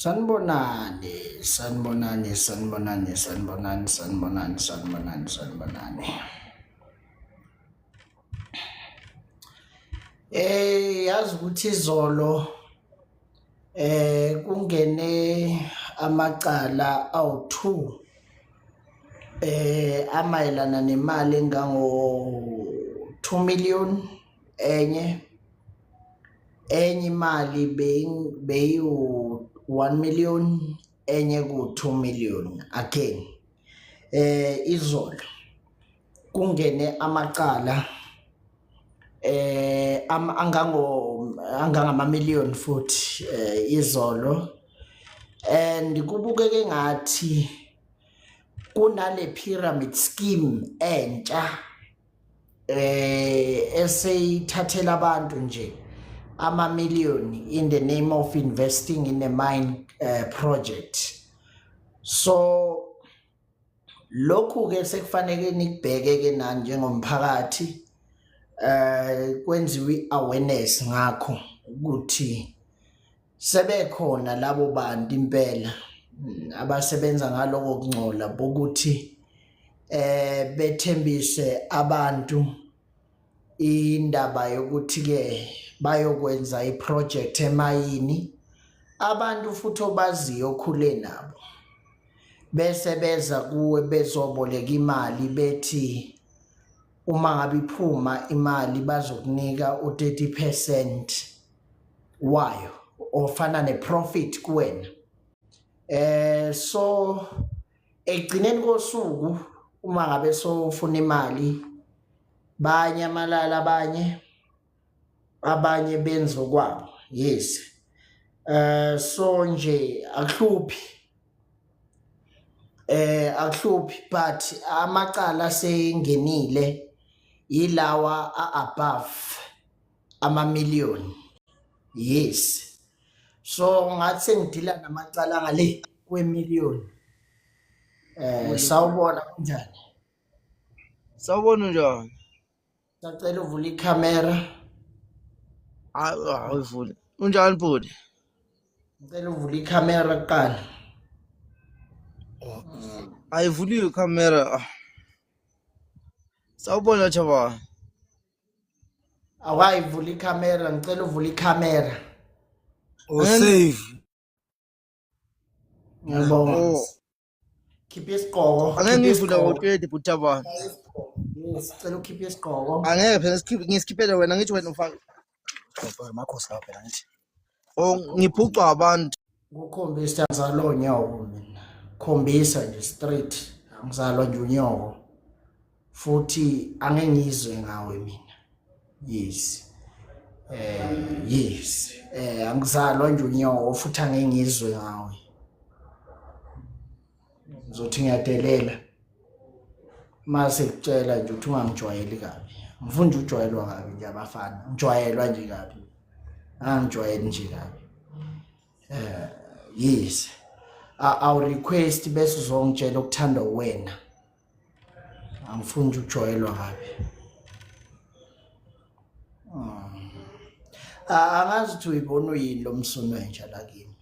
Sanibonani, sanibonani, sanibonani, sanibonani, sanibonani, sanibonani, sanibonani. Yazi ukuthi izolo kungene amacala awu2 amayelana nemali engango 2 million enye imali beyu 1 million enye ku 2 million again. Izolo kungene amacala angangama million futhi izolo, and kubukeke ngathi kunale pyramid scheme entsha eseyithathela abantu nje ama-million in the name of investing in a mine project. So lokhu ke sekufanele nikubheke ke nani njengomphakathi, kwenziwe awareness ngakho ukuthi sebekhona labo bantu impela abasebenza ngaloko kungcola bokuthi bethembise abantu indaba yokuthi ke bayokwenza iproject emayini, abantu futhi obaziyo okhule nabo bese beza kuwe bezoboleka imali bethi uma ngabe iphuma imali bazokunika u30% wayo ofana neprofit kuwena. So egcineni kosuku uma ngabe sofuna imali banyamalala abanye benzo kwabo. Yes. So nje akuhluphi but amacala sengenile ilawa above ama-million. Yes. So ngathi sengidila namacala ngale kwe-million. Sawubona kanjani? Sawubona njani? Sacela uvula ikhamera. Awuvule. Unjani bhuti? Ngicela uvula ikhamera kuqala. Ayivuliwe ikhamera. Sawubona chaba. Awayivula ikhamera, ngicela uvula ikhamera. Save. Ngiyabonga. Khipha isigqoko. Angeke ngivula ngoqedi butaba. Yes, ngicela ukhiphe isigqoko. Angeke phela ngisikhiphele wena ngithi wena ufaka. Makhosi lapha phela ngithi. Ngiphucwa abantu. Ukukhombisa ngizalwa unyoko mina. Khombisa nje straight. Ngizalwa nje unyoko. Futhi angeke ngizwe ngawe mina. Yes. Yes. Angizalwa nje unyoko futhi angeke ngizwe ngawe. Ngizothi ngiyadelela. Mase kutshela nje ukuthi ungangijwayeli kabi. Ngifuna nje ujwayelwa kabi nje abafana. Ngijwayelwa nje kabi. Angijwayeli nje kabi. Yes. I'll request bese uzongitshela ukuthanda wena. Angifuni nje ujwayelwa kabi. Angazi ukuthi uyibona uyini lo msuno entsha la kimi.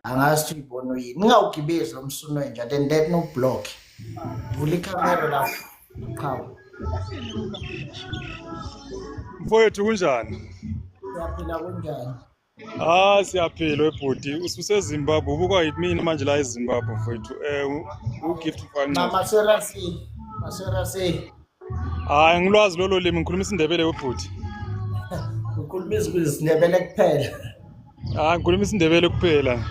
Angazi ukuthi uyibona uyini. Ngingawugibezi lo msuno entsha then let no block. Vula ikhamera lapho. Qhawe. Mfowethu kunjani? Siyaphila kunjani? Siyaphila webhodi. UsuseZimbabwe ubuka yimina manje la eZimbabwe mfowethu. Ugift mfana. Maserasi. Ngilwazi lolo limi ngikhuluma isiNdebele webhodi. Ukhuluma isiNdebele kuphela. Ngikhuluma isiNdebele kuphela.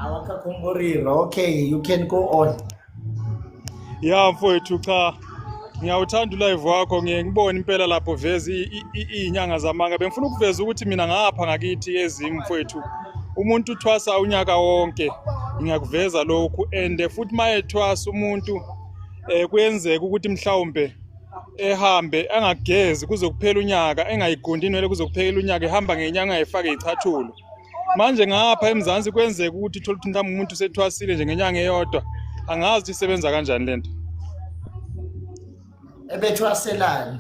Awakakhumbulira. Okay, you can go on. Ya mfowethu cha. Ngiyawuthanda live wakho ngiyengibona impela lapho vezi inyanga zamanga. Bengifuna ukuveza ukuthi mina ngapha ngakithi ezimu mfowethu. Umuntu uthwasa unyaka wonke. Ngiyakuveza lokhu and futhi mayethwasa umuntu kuyenzeka ukuthi mhlawumbe ehambe angagezi kuze kuphela unyaka engayigondi inwele kuze kuphela unyaka ehamba ngenyanga efake ichathulo. Manje ngapha eMzansi kwenzeka ukuthi uthola ukuthi mhlawumbe umuntu sethwasile nje ngenyanga eyodwa. Angazi ukuthi isebenza kanjani lento. Ebethwaselani?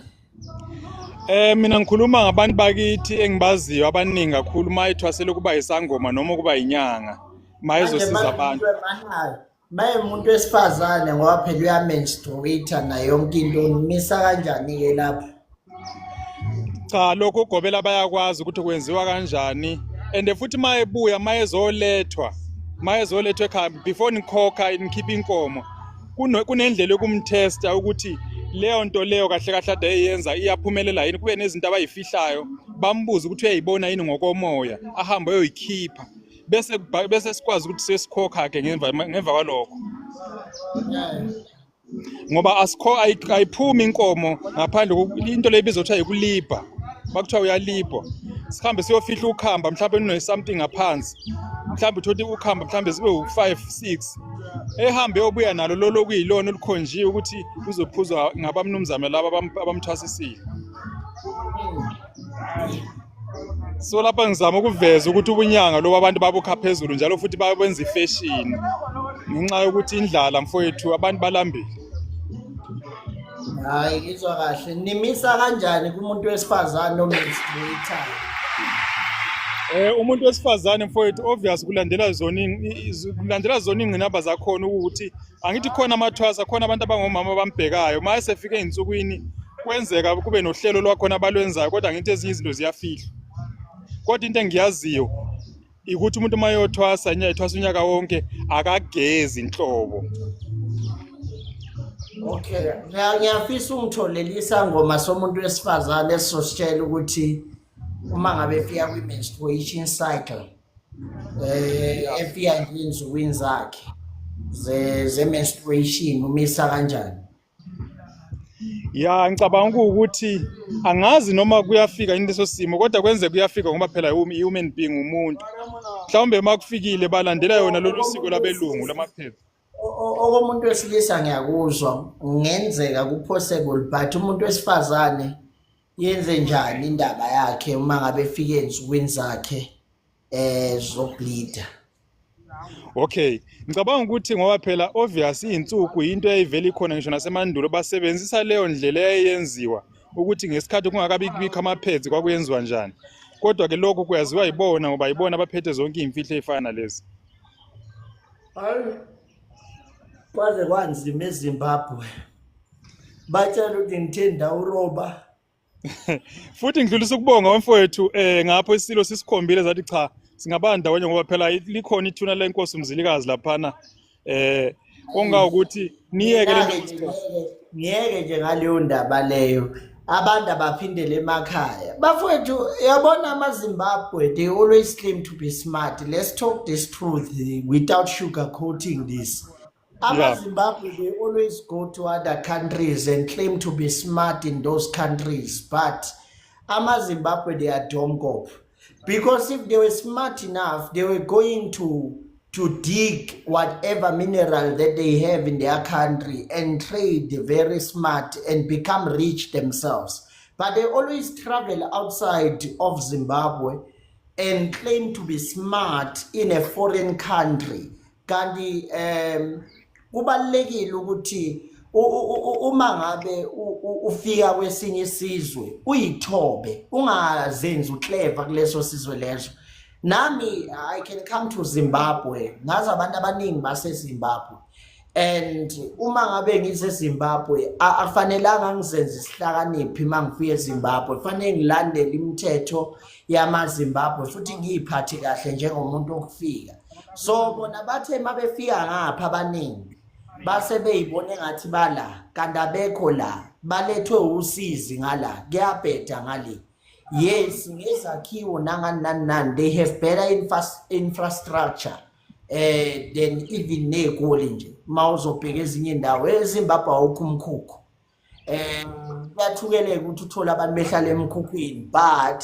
Mina ngikhuluma ngabantu bakithi engibaziyo abaningi kakhulu mayithwasele kuba isangoma noma kuba inyanga mayizosiza abantu. Maye umuntu wesifazane ngoba phela uyamenstruate nayo yonke into nimisa kanjani ke lapho? Cha, lokho ugobela bayakwazi ukuthi kwenziwa kanjani and futhi mayebuya mayezolethwa ekhaya before nikhokha nikhipha inkomo kunendlela yokumtesta ukuthi leyo nto leyo kahle kahle ade eyenza iyaphumelela yini, kube nezinto abayifihlayo bambuza ukuthi uyayibona yini ngokomoya ahambe ayoyikhipha bese sikwazi ukuthi sesikhokha ke ngemva kwalokho. Ngoba ayiphumi inkomo ngaphandle into lebizwa ukuthi ayikulipa bakuthiwa uyalipwa sihambe siyofihla ukhamba mhlawumbe no something ngaphansi mhlawumbe uthi ukhamba mhlawumbe sibe u5 6 ehambe yobuya nalo lolo kuyilona olukhonjiwe ukuthi uzophuzwa ngabamnumzana laba abamthwasisile. So lapha ngizama ukuveza ukuthi ubunyanga loba abantu babukha phezulu njalo futhi babenza ifashion ngenxa yokuthi indlala mfowethu abantu balambile. Hayi ngizwa kahle nimisa kanjani kumuntu wesifazane omenstruate? Umuntu wesifazane mfowethu obvious kulandela zona ingqinamba zakhona ukuthi angithi khona amathwasa khona abantu abangomama abambhekayo mase sefike einsukwini kwenzeka kube nohlelo lwakhona abalwenzayo kodwa ngithi ezinye izinto ziyafihlwa. Kodwa into engiyaziyo ukuthi umuntu mayothwasa ethwasa unyaka wonke akagezi inhlobo. Okay, ngiyafisa ungitholele isangoma somuntu wesifazane esositshela ukuthi uma ngabe efika kwi-menstruation cycle efika nje insukwini zakhe ze-menstruation umisa kanjani? Ya ngicabanga ukuthi angazi noma kuyafika into leso simo kodwa kwenze kuyafika ngoba phela human being umuntu mhlawumbe makufikile balandela yona lolu siko labelungu lamaphepha. Okomuntu wesilisa ngiyakuzwa kungenzeka ku-possible but umuntu wesifazane yenze njani indaba yakhe uma ngabe efike ensukwini zakhe zokubleeda? Okay, ngicabanga ukuthi ngoba phela obvious insuku into eyivela ikhona ngisho nasemandulo basebenzisa leyo ndlela eyenziwa ukuthi ngesikhathi kungakabi kubikho amaphedzi kwakuyenziwa njani. Kodwa ke lokho kuyaziwa yibona ngoba yibona abaphethe zonke imfihlo ezifana lezi. Hayi kwaze kwanzima eZimbabwe batshela ukuthi ngithenda uroba. Futhi ngidlulisa ukubonga mfowethu ngapho isilo sisikhombile zathi cha singaba ndawonye ngoba phela likhona ithuna lenkosi umzilikazi laphana ongawukuthi niyeke lento ngiyeke nje ngaleyo ndaba leyo abantu abaphindele emakhaya bafowethu yabona amaZimbabwe they always claim to be smart. Let's talk this truth without sugarcoating this. Zimbabwe, they always go to other countries and claim to be smart in those countries, but Zimbabwe, they are dumb cop. Because if they were smart enough, they were going to dig whatever mineral that they have in their country and trade very smart and become rich themselves. But they always travel outside of Zimbabwe and claim to be smart in a foreign country. Kanti kubalekile ukuthi uma ngabe ufika kwesinye isizwe uyithobe ungazenzi uclever kuleso sizwe leso. Nami I can come to Zimbabwe ngazi abantu abaningi baseZimbabwe and uma ngabe ngiseZimbabwe afanelanga ngizenze isihlakaniphi mangifika eZimbabwe fanele ngilandele imithetho yamaZimbabwe futhi ngiyiphathe kahle njengomuntu okufika. So bona bathe mabefika ngapha abaningi base beyibone ngathi bala kanti abekho la balethwe usizi ngala kuyabheda ngale. Yes, ngezakhiwo nangani they have better infrastructure than even neGoli nje mawuzobheka ezinye indawo eZimbabwe awukho umkhukhu. Kuyathukeleka ukuthi uthola abantu behlala emkhukhwini but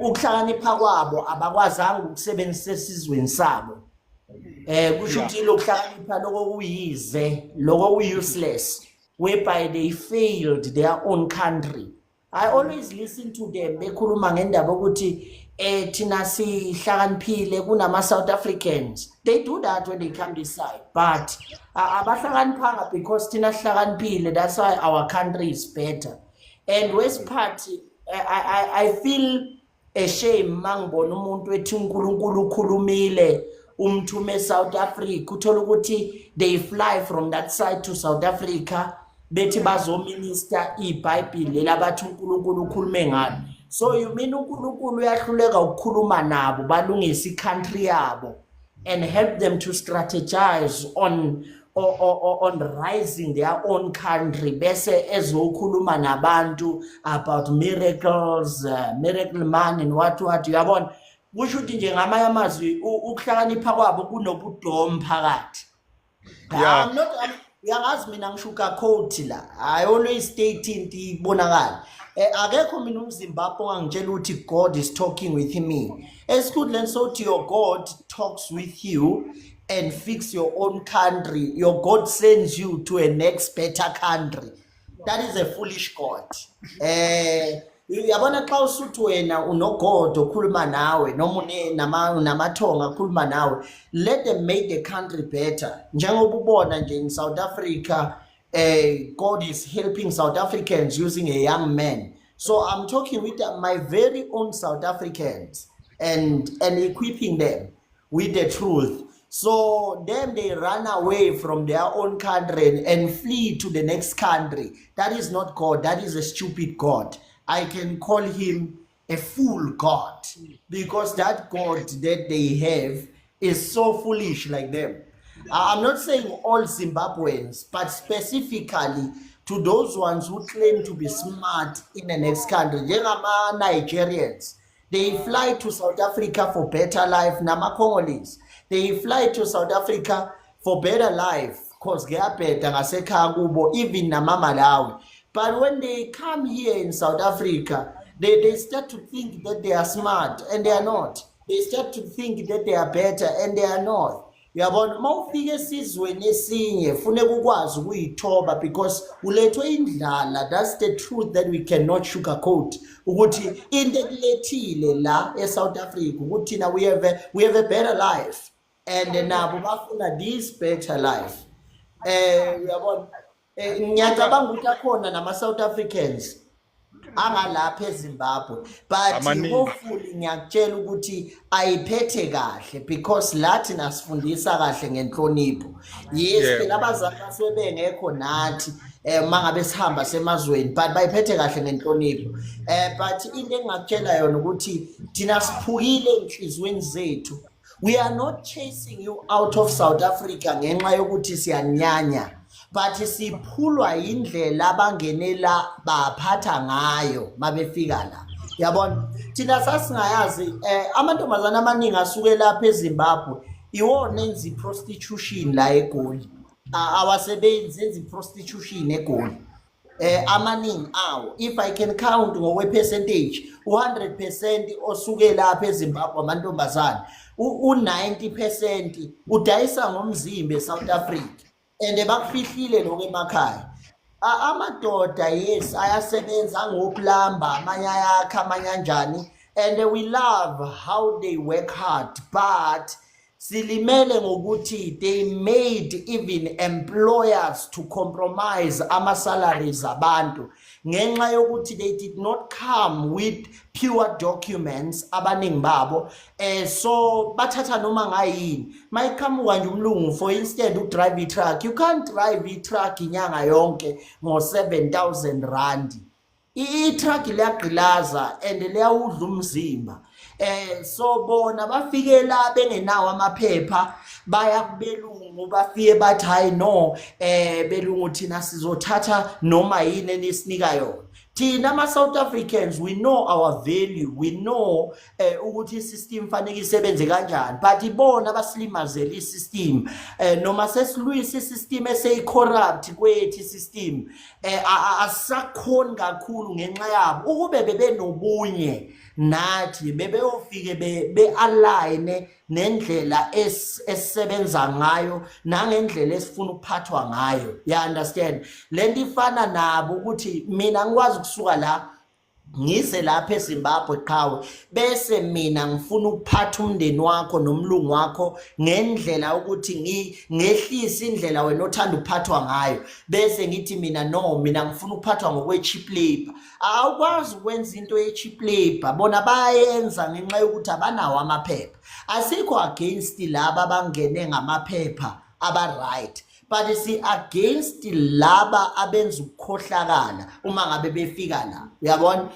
ukuhlakanipha kwabo abakwazanga ukusebenzisa esizweni sabo. Kusho ukuthi lokuhlakanipha lokho kuyize lokho useless whereby they failed their own country. I always listen to them bekhuluma ngendaba ukuthi thina sihlakaniphile kunama South Africans. They do that when they come this side but abahlakaniphanga because thina sihlakaniphile, that's why our country is better. And West Party, I feel ashamed mangibona umuntu ethi uNkulunkulu ukhulumile umthume South Africa uthola ukuthi they fly from that side to South Africa bethi bazominister iBhayibheli labathi uNkulunkulu ukhulume ngalo. So you mean uNkulunkulu uyahluleka ukukhuluma nabo balungisa icountry yabo and help them to strategize on rising their own country bese ezokhuluma nabantu about miracles, miracle man and what uyabona kusho ukuthi nje ngamanye amazwi ukuhlakanipha kwabo kunobudomo phakathi. Yeah. I'm not uyangazi mina ngishuka quote la I always state into ibonakala akekho mina umZimbabwe ongangitshela ukuthi God is talking with me. Esikhundleni sokuthi your God talks with you and fix your own country, your God sends you to a next better country. That is a foolish God. Uyabona xa usuthi wena unoGod okhuluma nawe noma namathonga akhuluma nawe, let them make the country better. Njengoba ubona nje in South Africa, God is helping South Africans using a young man. So I'm talking with my very own South Africans and equipping them with the truth. So then they run away from their own country and flee to the next country. That is not God. That is a stupid God. I can call him a fool God because that God that they have is so foolish like them. I'm not saying all Zimbabweans, but specifically to those ones who claim to be smart in the next country. Njengama Nigerians, they fly to South Africa for better life. Nama Congolese, they fly to South Africa for better life because they are better ngasekhaya kubo, even nama Malawi. But when they come here in South Africa, they start to think that they are smart and they are not. They start to think that they are better and they are not. Uyabona mawufika esizweni esinye funeka ukwazi ukuyithoba because ulethwe indlala. That's the truth that we cannot sugarcoat. Ukuthi into ekulethile la eSouth Africa ukuthi na we have a better life and nabo bafuna this better life. Uyabona ngiyacabanga ukuthi akhona nama South Africans angalapha eZimbabwe but hopefully ngiyakutshela ukuthi ayiphethe kahle because lathi nasifundisa kahle ngenhlonipho. Yes phela abazali basebengekho nathi mangabe sihamba semazweni but bayiphethe kahle ngenhlonipho. But into engakutshela yona ukuthi thina siphukile enhlizweni zethu. We are not chasing you out of South Africa ngenxa yokuthi siyanyanya. But siphulwa indlela abangenela baphatha ngayo mabefika la. Yabona thina sasingayazi amantombazana amaningi asuke lapha eZimbabwe iwona enza prostitution la eGoli. Awasebenzi enza prostitution eGoli. Amaningi awo if I can count ngokwe percentage 100% osuke lapha eZimbabwe amantombazana u90% udayisa ngomzimba eSouth Africa. And bakufihlile lokho emakhaya. Amadoda yes ayasebenza ngoplamba amanye ayakha amanye kanjani and we love how they work hard but silimele ngokuthi they made even employers to compromise ama salaries abantu ngenxa yokuthi they did not come with pure documents abaningi babo so bathatha noma ngayini mayiqhamuka nje umlungu for instead u drive a truck. You can't drive a truck inyanga yonke ngo 7,000 rand. I-truck liyagqilaza and liyawudla umzimba. So bona bafike la bengenawo amaphepha baya kubelungu bafike bathi hayi no belungu thina sizothatha noma yini enisinika yona. Thina ama South Africans we know our value, we know ukuthi isystem fanele isebenze kanjani but ibona baslimazela isystem noma sesilwisa isystem eseyicorrupt kwethu isystem asakhona kakhulu ngenxa yabo ukube bebenobunye nathi bebeyofike be-align nendlela esisebenza ngayo nangendlela esifuna ukuphathwa ngayo. You understand? Lento ifana nabo ukuthi mina ngikwazi ukusuka la ngise lapha eZimbabwe qhawe bese mina ngifuna ukuphatha umndeni wakho nomlungu wakho ngendlela ukuthi ngehlisa indlela wena othanda ukuphathwa ngayo bese ngithi mina no mina ngifuna ukuphathwa ngokwe-cheap labor. Awukwazi ukwenza into ye-cheap labor, bona bayenza ngenxa yokuthi abanawo amaphepha. Asikho against laba abangene ngamaphepha aba-right, but si against laba abenza ukukhohlakala uma ngabe befika la, uyabona.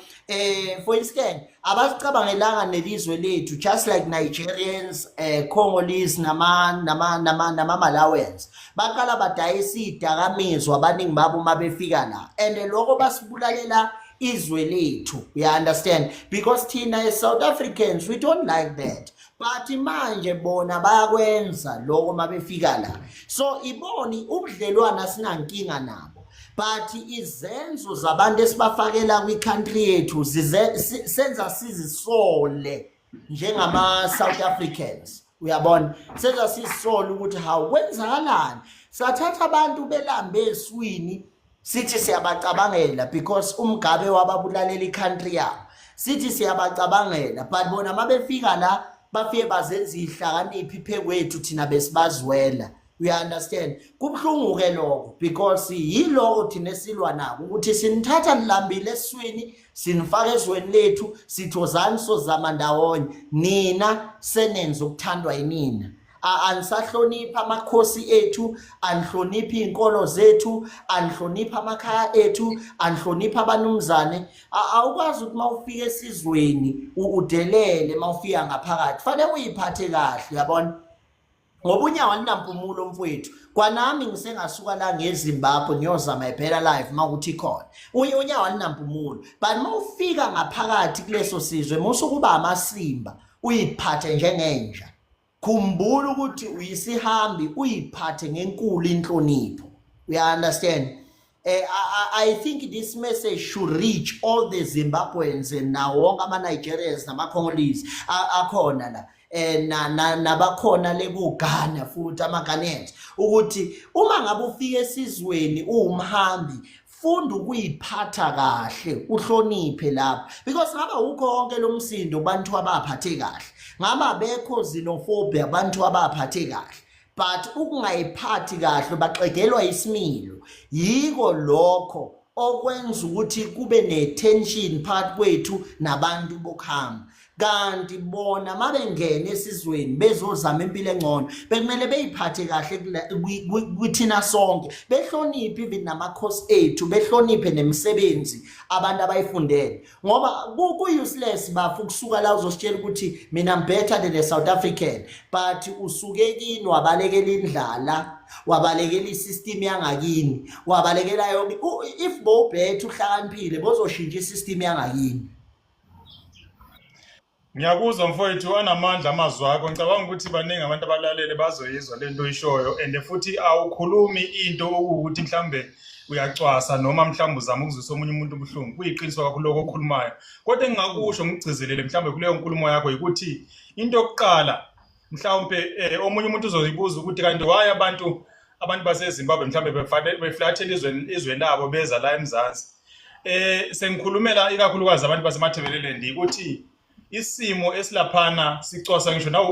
For instance, abasicabangelanga nelizwe lethu, just like Nigerians, Congolese nama Malawians baqala badayisa idakamizwa abaningi babo uma befika la, and lokho basibulalela izwe lethu, you understand, because thina as South Africans we don't like that. But manje bona bayakwenza lokho mabefika la. So iboni ubudlelwana sinankinga nabo. But izenzo zabantu esibafakela kwi-country yethu senza sizisole njengama South Africans. Uyabona? Senza sizisole ukuthi hawu kwenzakalani. Sathatha abantu belambe eswini sithi siyabacabangela because umgabe wababulalela i-country yabo. Sithi siyabacabangela but bona mabefika la bafike bazenza ihlakaniphi phekwethu thina besibazwela. We understand. Kubhlungu ke lokho because yiloko thina esilwa nako ukuthi sinithatha nilambile eswini sinifaka ezweni lethu sithozani sozama ndawonye nina senenza ukuthandwa yinina. Anisahlonipha amakhosi ethu, anihlonipha inkolo zethu, anihlonipha amakhaya ethu, anihlonipha abanumzane. Awukwazi ukuthi mawufika esizweni udelele mawufika ngaphakathi. Fanele uyiphathe kahle, uyabona? Ngoba unyawo linampumulo mfowethu. Kwanami ngisengasuka la ngeZimbabwe ngiyozama iphela life makuthi khona. Unyawo linampumulo. But mawufika ngaphakathi kuleso sizwe musukuba amasimba, uyiphathe njengenja. Khumbula ukuthi uyisihambi uyiphathe ngenkulu inhlonipho. We understand. I think this message should reach all the Zimbabweans and now wonke ama-Nigerians nama-Congolese akhona la. Nabakhona le kuGhana futhi ama-Ghanaians ukuthi uma ngabe ufika esizweni uwumhambi funda ukuyiphatha kahle uhloniphe lapha because ngaba ukho konke lo msindo kubantu abaphathe kahle ngaba bekho xenophobia abantu abaphathe kahle but ukungayiphathi kahle baxegelwa isimilo yiko lokho okwenza ukuthi kube ne-tension phakathi kwethu nabantu bokuhamba. Kanti bona mabengene esizweni bezozama impilo engcono bekumele beyiphathe kahle kuthina sonke behloniphe even namakhosi ethu behloniphe nemisebenzi abantu abayifundele ngoba ku-useless bafu kusuka la uzositshela ukuthi mina better than a South African but usuke kini wabalekela indlala wabalekela isystem yangakini wabalekela yonke if bobethu uhlakaniphile bozoshintsha isystem yangakini. Ngiyakuzwa mfowethu anamandla amazwi akho ngicabanga ukuthi baningi abantu abalalele bazoyizwa lento oyishoyo and futhi awukhulumi into ukuthi mhlambe uyacwasa noma mhlambe uzama ukuzwisa omunye umuntu ubuhlungu kuyiqiniso kakhulu lokho okhulumayo kodwa engingakusho ngikugcizelele mhlambe kuleyo nkulumo yakho ukuthi into yokuqala mhlambe omunye umuntu uzoyibuza ukuthi kanti why abantu baseZimbabwe mhlambe beflathela izweni labo beza la eMzansi sengikhulumela ikakhulukazi abantu basemathebeleleni ukuthi isimo esilaphana sicwasa ngisho na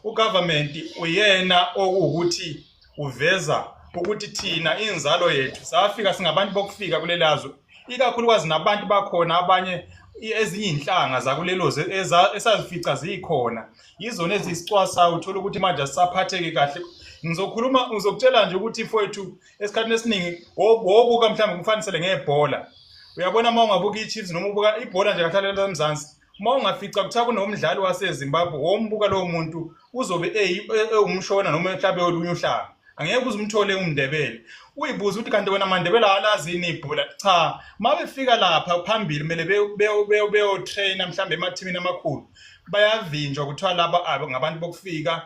ugovernment uyena okuwukuthi uveza ukuthi thina inzalo yethu safika singabantu bokufika kulelazwe ikakhulukazi nabantu bakhona abanye ezinye inhlanga zakuleloze esazifica zikhona yizona ezisicwasa uthola ukuthi manje asaphatheke kahle. Ngizokutshela nje ukuthi mfowethu esikhathini esiningi wobuka mhlawumbe kufanisele ngebhola uyabona uma ungabuka iChiefs noma ubuka ibhola nje kahlalela eMzansi uma ungafica kuthiwa kunomdlali waseZimbabwe wombuka lowo muntu uzobe umshona noma mhlawumbe olunye uhlanga angeke uzumthole umndebele uyibuza ukuthi kanti wena mandebele alazini ibhola cha mabefika lapha phambili kumele beyo trainer mhlawumbe emathimini amakhulu bayavinjwa kuthiwa laba ngabantu bokufika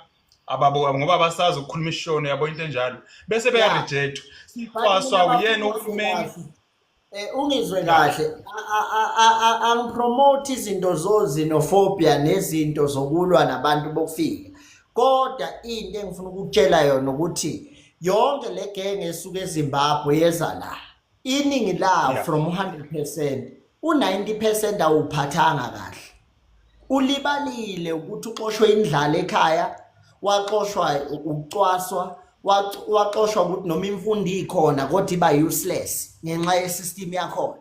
ababo ngoba basazi ukukhuluma ishono yabo into enjalo bese beyareject siqwaswa uyena uhulumeni. Ungizwe kahle angipromote izinto xenophobia nezinto zokulwa nabantu bokufika kodwa into engifuna ukukutshela yona ukuthi yonke le gang esuka eZimbabwe yeza la iningi lawo from 100% u90% awuphathanga kahle ulibalile ukuthi uxoshwe indlala ekhaya waxoshwa ukucwaswa waxoshwa ukuthi noma imfundo ikhona kodwa iba useless ngenxa yesystem yakhona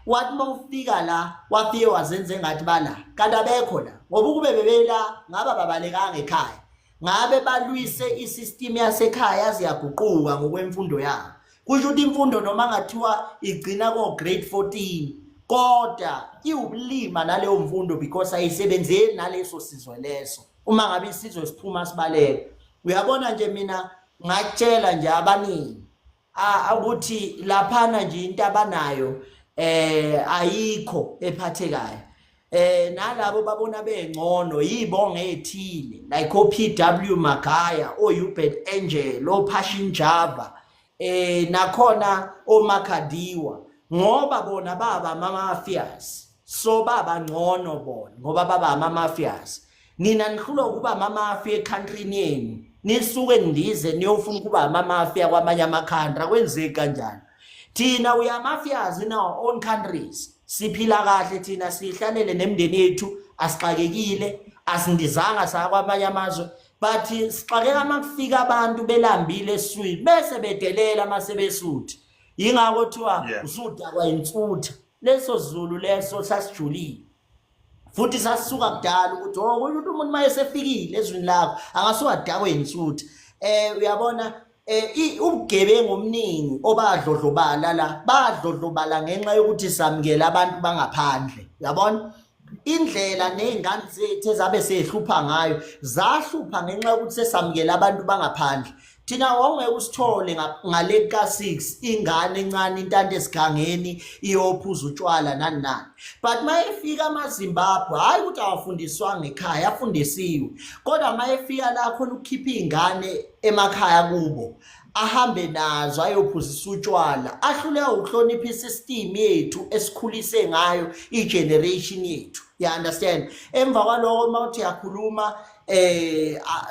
wathi mawufika la wafike wazenza engathi bala kanti abekho la ngoba ukube bebela ngaba babalekanga ekhaya ngabe balwise isystem yasekhaya ziyaguquka ngokwemfundo yabo kusho ukuthi imfundo noma ngathiwa igcina ko grade 14 kodwa iwubulima naleyo mfundo because ayisebenzeli naleso sizwe leso uma ngabe isizwe siphuma sibaleke uyabona nje mina ngakutshela nje abaningi ukuthi laphana nje into abanayo ayikho ephathekayo nalabo babona bengcono yibonge ethile like oPW Magaya oUbert Angel oPashin Java nakhona oMakhadiwa ngoba bona baba ama-mafias so baba ngcono bona ngoba baba ama-mafias nina nihlulwa ukuba ama-mafia ekhantrini yenu nisuke ndize niyofuna ukuba ama-mafia kwamanye amakhantri akwenzeki kanjani thina we are mafias in our own countries siphila kahle thina sihlalele nemndeni yethu asixakekile asindizanga sakwamanye amazwe but sixakeka makufika abantu belambile eswini bese bedelela masebesuthi yingakho kuthiwa usuda kwayimfutha leso Zulu leso sasijulile futhi sasuka kudala ukuthi kusho umuntu mayesefikile ezwini lakho angasuwadakwe insutha uyabona ubugebengu omningi obadlodlobala la badlodlobala ngenxa yokuthi samukela abantu bangaphandle yabona indlela nezingane zethu ezabe sehlupha ngayo zahlupha ngenxa yokuthi sesamukela abantu bangaphandle thina wongeke usithole ngale ka6 ingane encane intande esikhangeni iyophuza utshwala nani nani but mayefika amaZimbabwe hayi ukuthi awafundiswa ngekhaya afundisiwe kodwa mayefika la khona ukukhipha izingane emakhaya kubo ahambe nazo ayophuzisa utshwala ahluleka ukuhlonipha isystem yethu esikhulise ngayo igeneration yethu you understand emva kwaloko mawuthi yakhuluma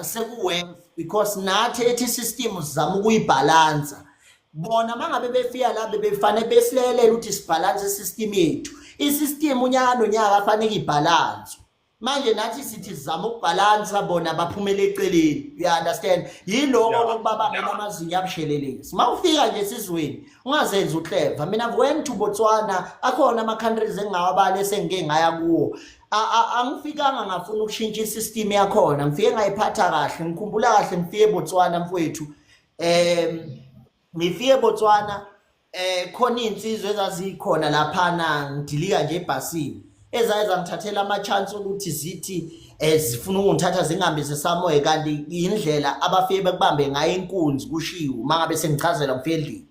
sekuwealth because nathi ethi system sizama ukuyibalansa bona mangabe befika la befanele besilelela ukuthi sibalance system yethu isystem unyaka nonyaka afanele ibalance manje nathi sithi sizama ukubalansa bona baphumele eceleni you understand yiloko okubaba ngena amazinga abushelelezi mawufika nje sizweni ungazenza uclever mina when to Botswana akhona ama countries engingawabala esengike ngaya kuwo angifikanga ngafuna ukushintsha isystem yakhona ngifike ngayiphatha kahle ngikhumbula kahle ngifike Botswana mfowethu ngifike Botswana khona insizwe ezazikhona laphana ngidilika nje ebhasini ezayeza ngithathela ama chance ukuthi zithi zifuna ukungithatha zingihambise samoye kanti indlela abafike bekubambe ngayo inkunzi kushiwo mangabe sengichazela ngifike endlini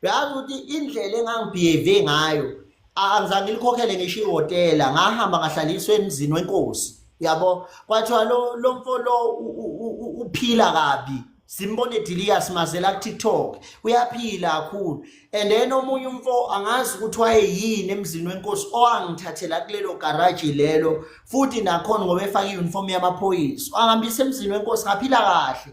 uyazi ukuthi indlela engangibehave ngayo angizange likhokhele ngisho ihotela ngahamba ngahlaliswa emzini wenkosi yabo kwathiwa lo mfo lo uphila kabi simbone Dilias Mazela ku TikTok uyaphila kakhulu and then omunye umfo angazi ukuthi wayeyini emzini wenkosi owangithathela kulelo garage lelo futhi nakhona ngoba efaka uniform yamaphoyisa angihambisa emzini wenkosi ngaphila kahle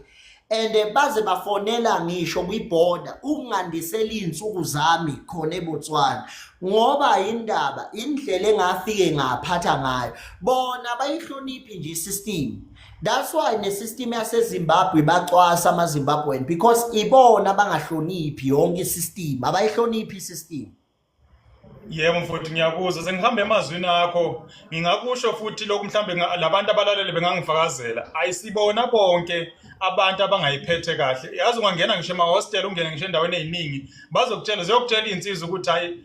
and baze bafonela ngisho kwiborder ukungandisela insuku zami khona eBotswana ngoba indaba indlela engafike ngaphatha ngayo bona bayihloniphi nje isystem. That's why ne system yaseZimbabwe bacwasa amaZimbabwean because ibona bangahloniphi yonke isystem abayihloniphi isystem. Yebo mfowethu ngiyakuzwa sengihambe emazwini akho ngingakusho futhi lokhu mhlambe labantu abalalele bengangifakazela ayisibona bonke abantu abangayiphethe kahle yazi ungangena ngisho ema hostel ungene ngisho endaweni eziningi bazokutshela ziyokutshela insizwa ukuthi hayi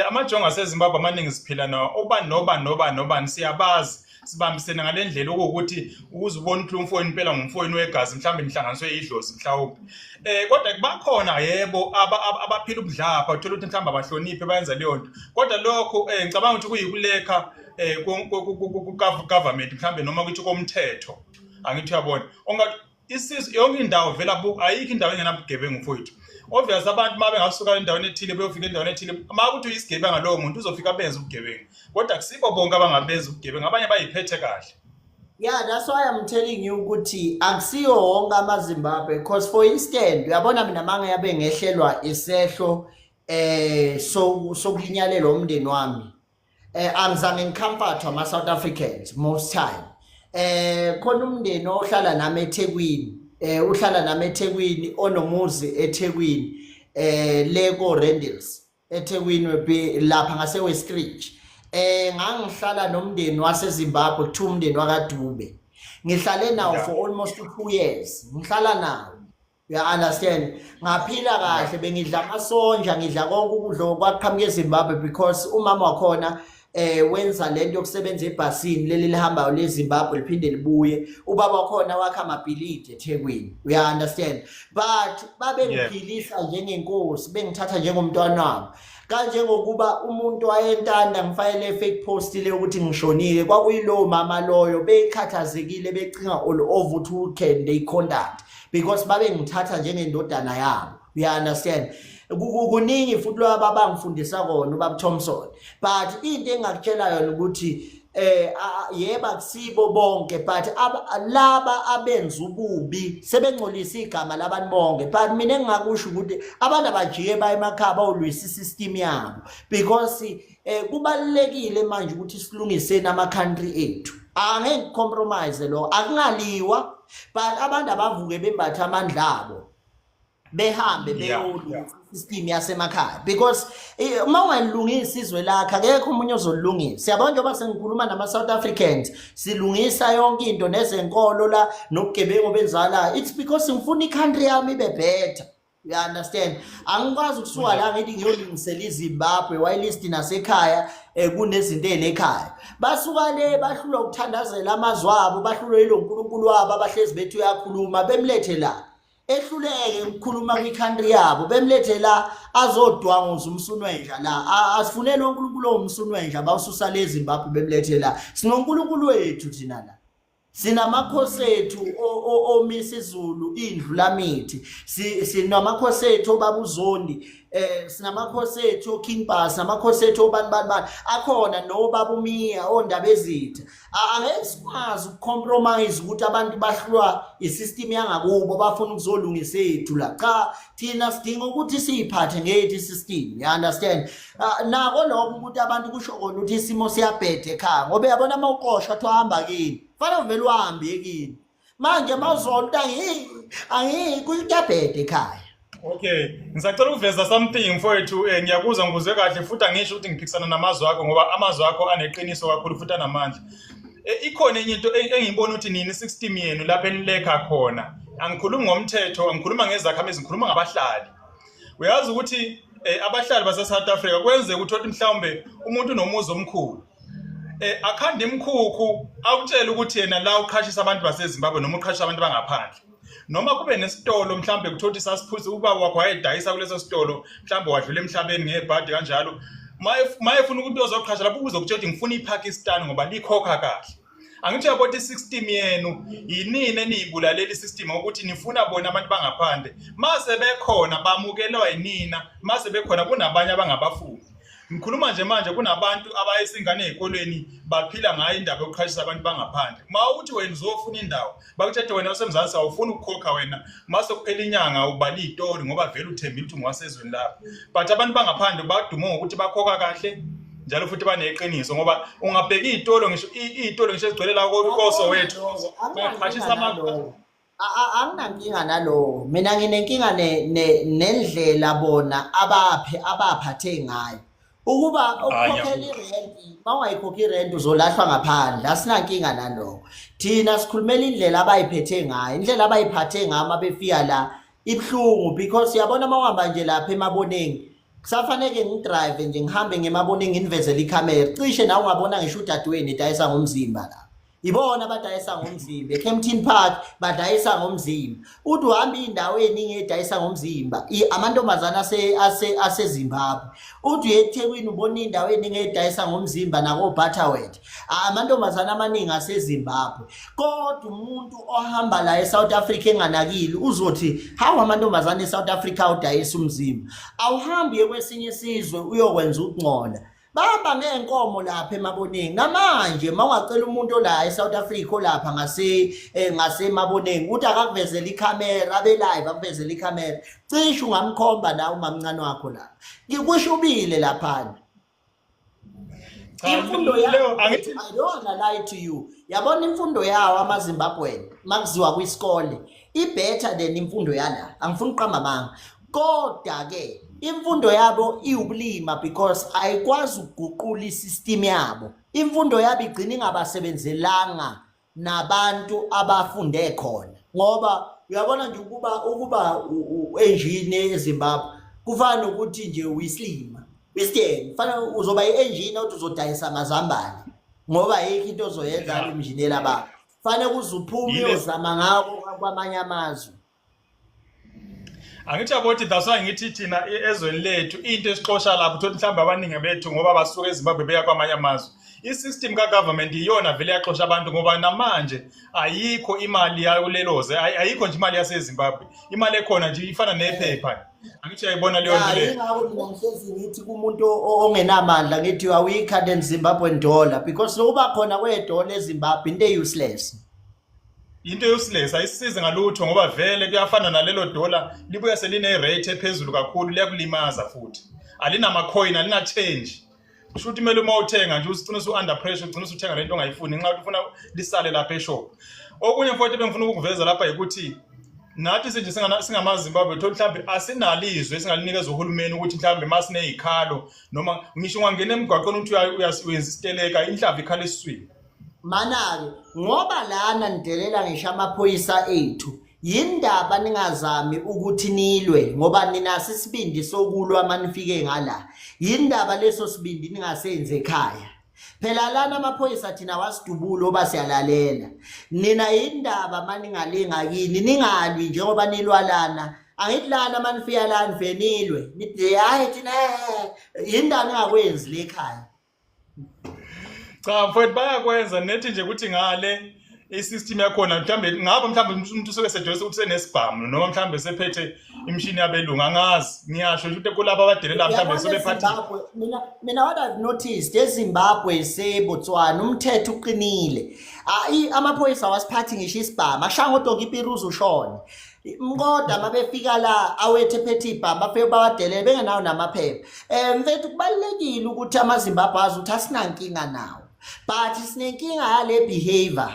amajonga aseZimbabwe amaningi siphila nawo obani siyabazi sibambisene ngalendlela ukuthi ukuzibona ukuthi umfowenu impela ngumfowenu wegazi mhlambe nihlanganiswe idlozi mhlawumbe kodwa kubakhona yebo abaphila ubudlapha uthola ukuthi mhlawumbe abahloniphe bayenza leyo nto kodwa lokho ngicabanga ukuthi kuyikuleka government mhlambe noma ukuthi komthetho angithi uyabona ongathi isizwe yonke indawo vela ayikho indawo engenabugebengu mfowethu obvious abantu mabe ngasuka endaweni ethile beyofika endaweni ethile makuthi uyisigebenga ngalowo muntu uzofika benza ubugebengu kodwa kusikho bonke abangabenza ubugebengu abanye bayiphethe kahle. Yeah, that's why I'm telling you ukuthi akusiyo wonke amaZimbabwe because for instance uyabona mina manga yabe ngehlelwa isehlo sokulinyalela umndeni wami angizange ngicomfortwa ama South Africans most time. Khona umndeni ohlala nami eThekwini, uhlala nami eThekwini onomuzi eThekwini, Lego Rendels eThekwini lapha ngase Westridge. Ngangihlala nomndeni waseZimbabwe kuthiwa umndeni wakaDube. Ngihlale nawo for almost 2 years. Ngihlala nawo. You understand? Ngaphila kahle bengidla amasonja, ngidla konke ukudla okwaqhamuka eZimbabwe because umama wakhona wenza lento yokusebenza ebhasini leli lihambayo leZimbabwe liphinde libuye. Ubaba wakhona wakha amabhilidi eThekwini. You understand? But babengiphilisa njengenkosi, bengithatha njengomntwana wami. Kanje ngokuba umuntu wayentanda ngifayele fake post le ukuthi ngishonile, kwakuyilo mama loyo bekhathazekile becinga all over to can they conduct because babe ngithatha njengendodana yabo. You understand? Kuningi futhi lo abangifundisa kona ubaba Thompson, but into engakutshela yona ukuthi yeba kusibo bonke but laba abenza ububi sebengcolisa igama labantu bonke, but mina engingakusho ukuthi abantu abajike baye emakhaya bawulwisa system yabo because kubalekile manje ukuthi silungiseni ama country ethu. Angeke ngicompromise lo, akungaliwa, but abantu abavuke bembatha amandla abo behambe beyolungisa system yasemakhaya because uma ungayilungisa izwe lakhe akekho umunye ozolungisa. Siyabona njengoba sengikhuluma nama South Africans silungisa yonke into nezenkolo la nobugebengu benzala, it's because ngifuna iCountry yami ibe better. You understand? Angikwazi ukusuka la ngithi ngiyolungisela iZimbabwe whilst nasekhaya kunezinto ezinekhaya. Basuka le bahlulwa ukuthandazela amazwi abo, bahlulwe yilo uNkulunkulu wabo abahlezi bethu uyakhuluma bemlethe la. Ehluleke ukukhuluma kwiCountry yabo bemlethe la azodwanguza umsunwenja la. Asifunele uNkulunkulu omsunwenja bawususa leZimbabwe bemlethe la. SinoNkulunkulu wethu thina la. Sinamakhosi ethu omisa izulu indlu lamithi, sinamakhosi ethu obaba uZondi, sinamakhosi ethu King Bass, sinamakhosi ethu obani akhona nobaba uMiya ondaba ezitha. Angeke sikwazi ukucompromise ukuthi abantu bahlulwa isystem yangakubo bafuna ukuzolungisa ethu la. Cha, thina sidinga ukuthi siyiphathe ngethu isystem. You understand? Nako lokho ukuthi abantu kusho kona ukuthi isimo siyabhedha ekhaya ngoba yabona amaqosha athi ahamba kini fana uvela uhambe ekini manje mawuzonto kuyabhedha ekhaya. Okay, ngisacela ukuveza something mfowethu, ngiyakuzwa ngikuzwe kahle futhi angisho ukuthi ngiphikisana namazwi akho ngoba amazwi akho aneqiniso kakhulu futhi anamandla. Ikhona enye into engiyibona ukuthi nini system yenu lapha enilekha khona. Angikhulumi ngomthetho, angikhuluma ngezakhamuzi, ngikhuluma ngabahlali. Uyazi ukuthi abahlali base South Africa kwenze ukuthi mhlawumbe umuntu nomuzi omkhulu akhanda imkhukhu awutshela ukuthi yena la uqhashisa abantu baseZimbabwe noma uqhashisa abantu bangaphandle, noma kube nesitolo mhlawumbe kuthothi sasiphuthe ubaba wakho wayedayisa kuleso sitolo mhlawumbe wadlula emhlabeni ngebhadi kanjalo, maye ufuna ukuthi uzoqhasha lapho uzokutshela ngifuna iPakistan ngoba likhokha kahle. Angithi yabona isystem yenu yinini eniyibulalela isystem ukuthi nifuna bona abantu bangaphandle, mase bekhona bamukelwa yinina, mase bekhona kunabanye abangabafuni. Ngikhuluma nje manje kunabantu abayisingane ezikolweni baphila ngayo indaba yokuqhashisa abantu bangaphandle. Mawuthi wena uzofuna indawo bakuthethe wena osemzansi awufuna ukukhokha wena, mase kuphela inyanga ubali izitori ngoba vele uthembile ukuthi ungwasezweni lapho. But abantu bangaphandle baduma ngokuthi bakhokha kahle njalo futhi baneqiniso ngoba ungabheka izitolo ngisho ezigcwele la koso wethu baqhashisa abantu. Anginankinga nalo, mina nginenkinga nendlela bona abaphathe ngayo. Ukuba ukukhokhela irent, mawungayikhokhi irent uzolahlwa ngaphandle, asinankinga nalo. Thina sikhulumela indlela abayiphethe ngayo, indlela abayiphathe ngayo mabefika la ibhlungu because yabona mawuhamba nje lapha eMaboneni kusafanele ngidrive nje ngihambe ngeMaboneni nginvezele ikhamera, cishe nawe ungabona ngisho udadewenu edayisa ngomzimba la. Ibona abadayisa ngomzimba eKempton Park badayisa ngomzimba. Uthi uhamba indawo eningi edayisa ngomzimba amantombazana aseZimbabwe. Uthi eThekwini ubona indawo eningi edayisa ngomzimba nako Butterworth. Amantombazana amaningi aseZimbabwe. Kodwa umuntu ohamba la eSouth Africa enganakile uzothi hawu amantombazana eSouth Africa udayisa umzimba. Awuhambi kwesinye isizwe uyokwenza ukungcola. Bahamba ngenkomo lapha eMaboneni. Namanje mawungacela umuntu la eSouth Africa olapha ngase Maboneni uthi akakuvezela ikhamera abe live akuvezela ikhamera, cishe ungamkhomba la umamncane wakho la. Ngikushubile lapha. imfundo yawo I don't wanna lie to you yabona imfundo yawo amaZimbabwean makuziwa kwisikole better than imfundo yala angifuni uqamba manga kodwa ke imfundo yabo iwukulima because ayikwazi ukuguqula isystem yabo imfundo yabo igcina ingabasebenzelanga nabantu abafunde khona ngoba uyabona nje ukuba engineer eZimbabwe kufana ukuthi nje uyislima Western fana uzoba i-engineer uthi uzodayisa amazambane ngoba ayikho into ozoyenza abemjinela baba fane kuzuphume uyozama ngako kwamanye amazwe Angithi yabothi that's why ngithi thina ezweni lethu into esixosha lapho uthi mhlawumbe abaningi bethu ngoba basuka eZimbabwe beya kwamanye amazwe isystem kagovernment iyona vele yaxosha abantu ngoba namanje ayikho imali yakuleloze ayikho nje imali yaseZimbabwe imali ekhona nje ifana nephepha angithi uyayibona leyo nto leyo ingakho ngihlezi ngithi kumuntu ongenamandla ngithi awikho than Zimbabwean dollar because lokuba khona kwedola eZimbabwe into useless into useless ayisize ngalutho ngoba vele kuyafana nalelo dollar libuya seline rate ephezulu kakhulu liyakulimaza futhi alina ama coin alina change kusho ukuthi kumele uma uthenga nje usicina usu under pressure ugcina usuthenga lento ongayifuni nxa ufuna lisale lapha eshop okunye futhi bengifuna ukuveza lapha ukuthi nathi sinje singamaZimbabwe thola mhlambe asinalizwe singalinikeza uhulumeni ukuthi mhlambe masine ikhalo noma ngisho ungangena emgwaqweni uthi uyawenza isiteleka inhlava ikhala esiswini Mana-ke ngoba lana nidelela ngisho amaphoyisa ethu yindaba ningazami ukuthi nilwe ngoba nina sisibindi sokulwa manifike ngala yindaba leso sibindi ningasenze ekhaya phela lana amaphoyisa thina wasidubulo basiyalalela nina yindaba maningalinga yini ningalwi njengoba nilwa lana angithi lana manifika lana venilwe nithi hayi thina yindaba ningakwenzi le ekhaya cha mfowethu bayakwenza nethi nje ukuthi ngale isystem yakhona mhlambe ngaba mhlambe umuntu usuke sedose ukuthi senesibhamu noma mhlambe sephethe imshini yabelungu angazi ngiyasho ukuthi kulabo abadelela mhlambe sebephathe mina what I've noticed eZimbabwe seBotswana umthetho uqinile amaphoyisa wasiphathi ngisho isibhamu ashanga odonga ipiruzu ushone ngoda mabefika la awethe phethe ibhamba afike bawadelele bengenawo namaphepha mfethu kubalekile ukuthi amaZimbabwe azi ukuthi asinankinga nawo but sinenkinga yale behavior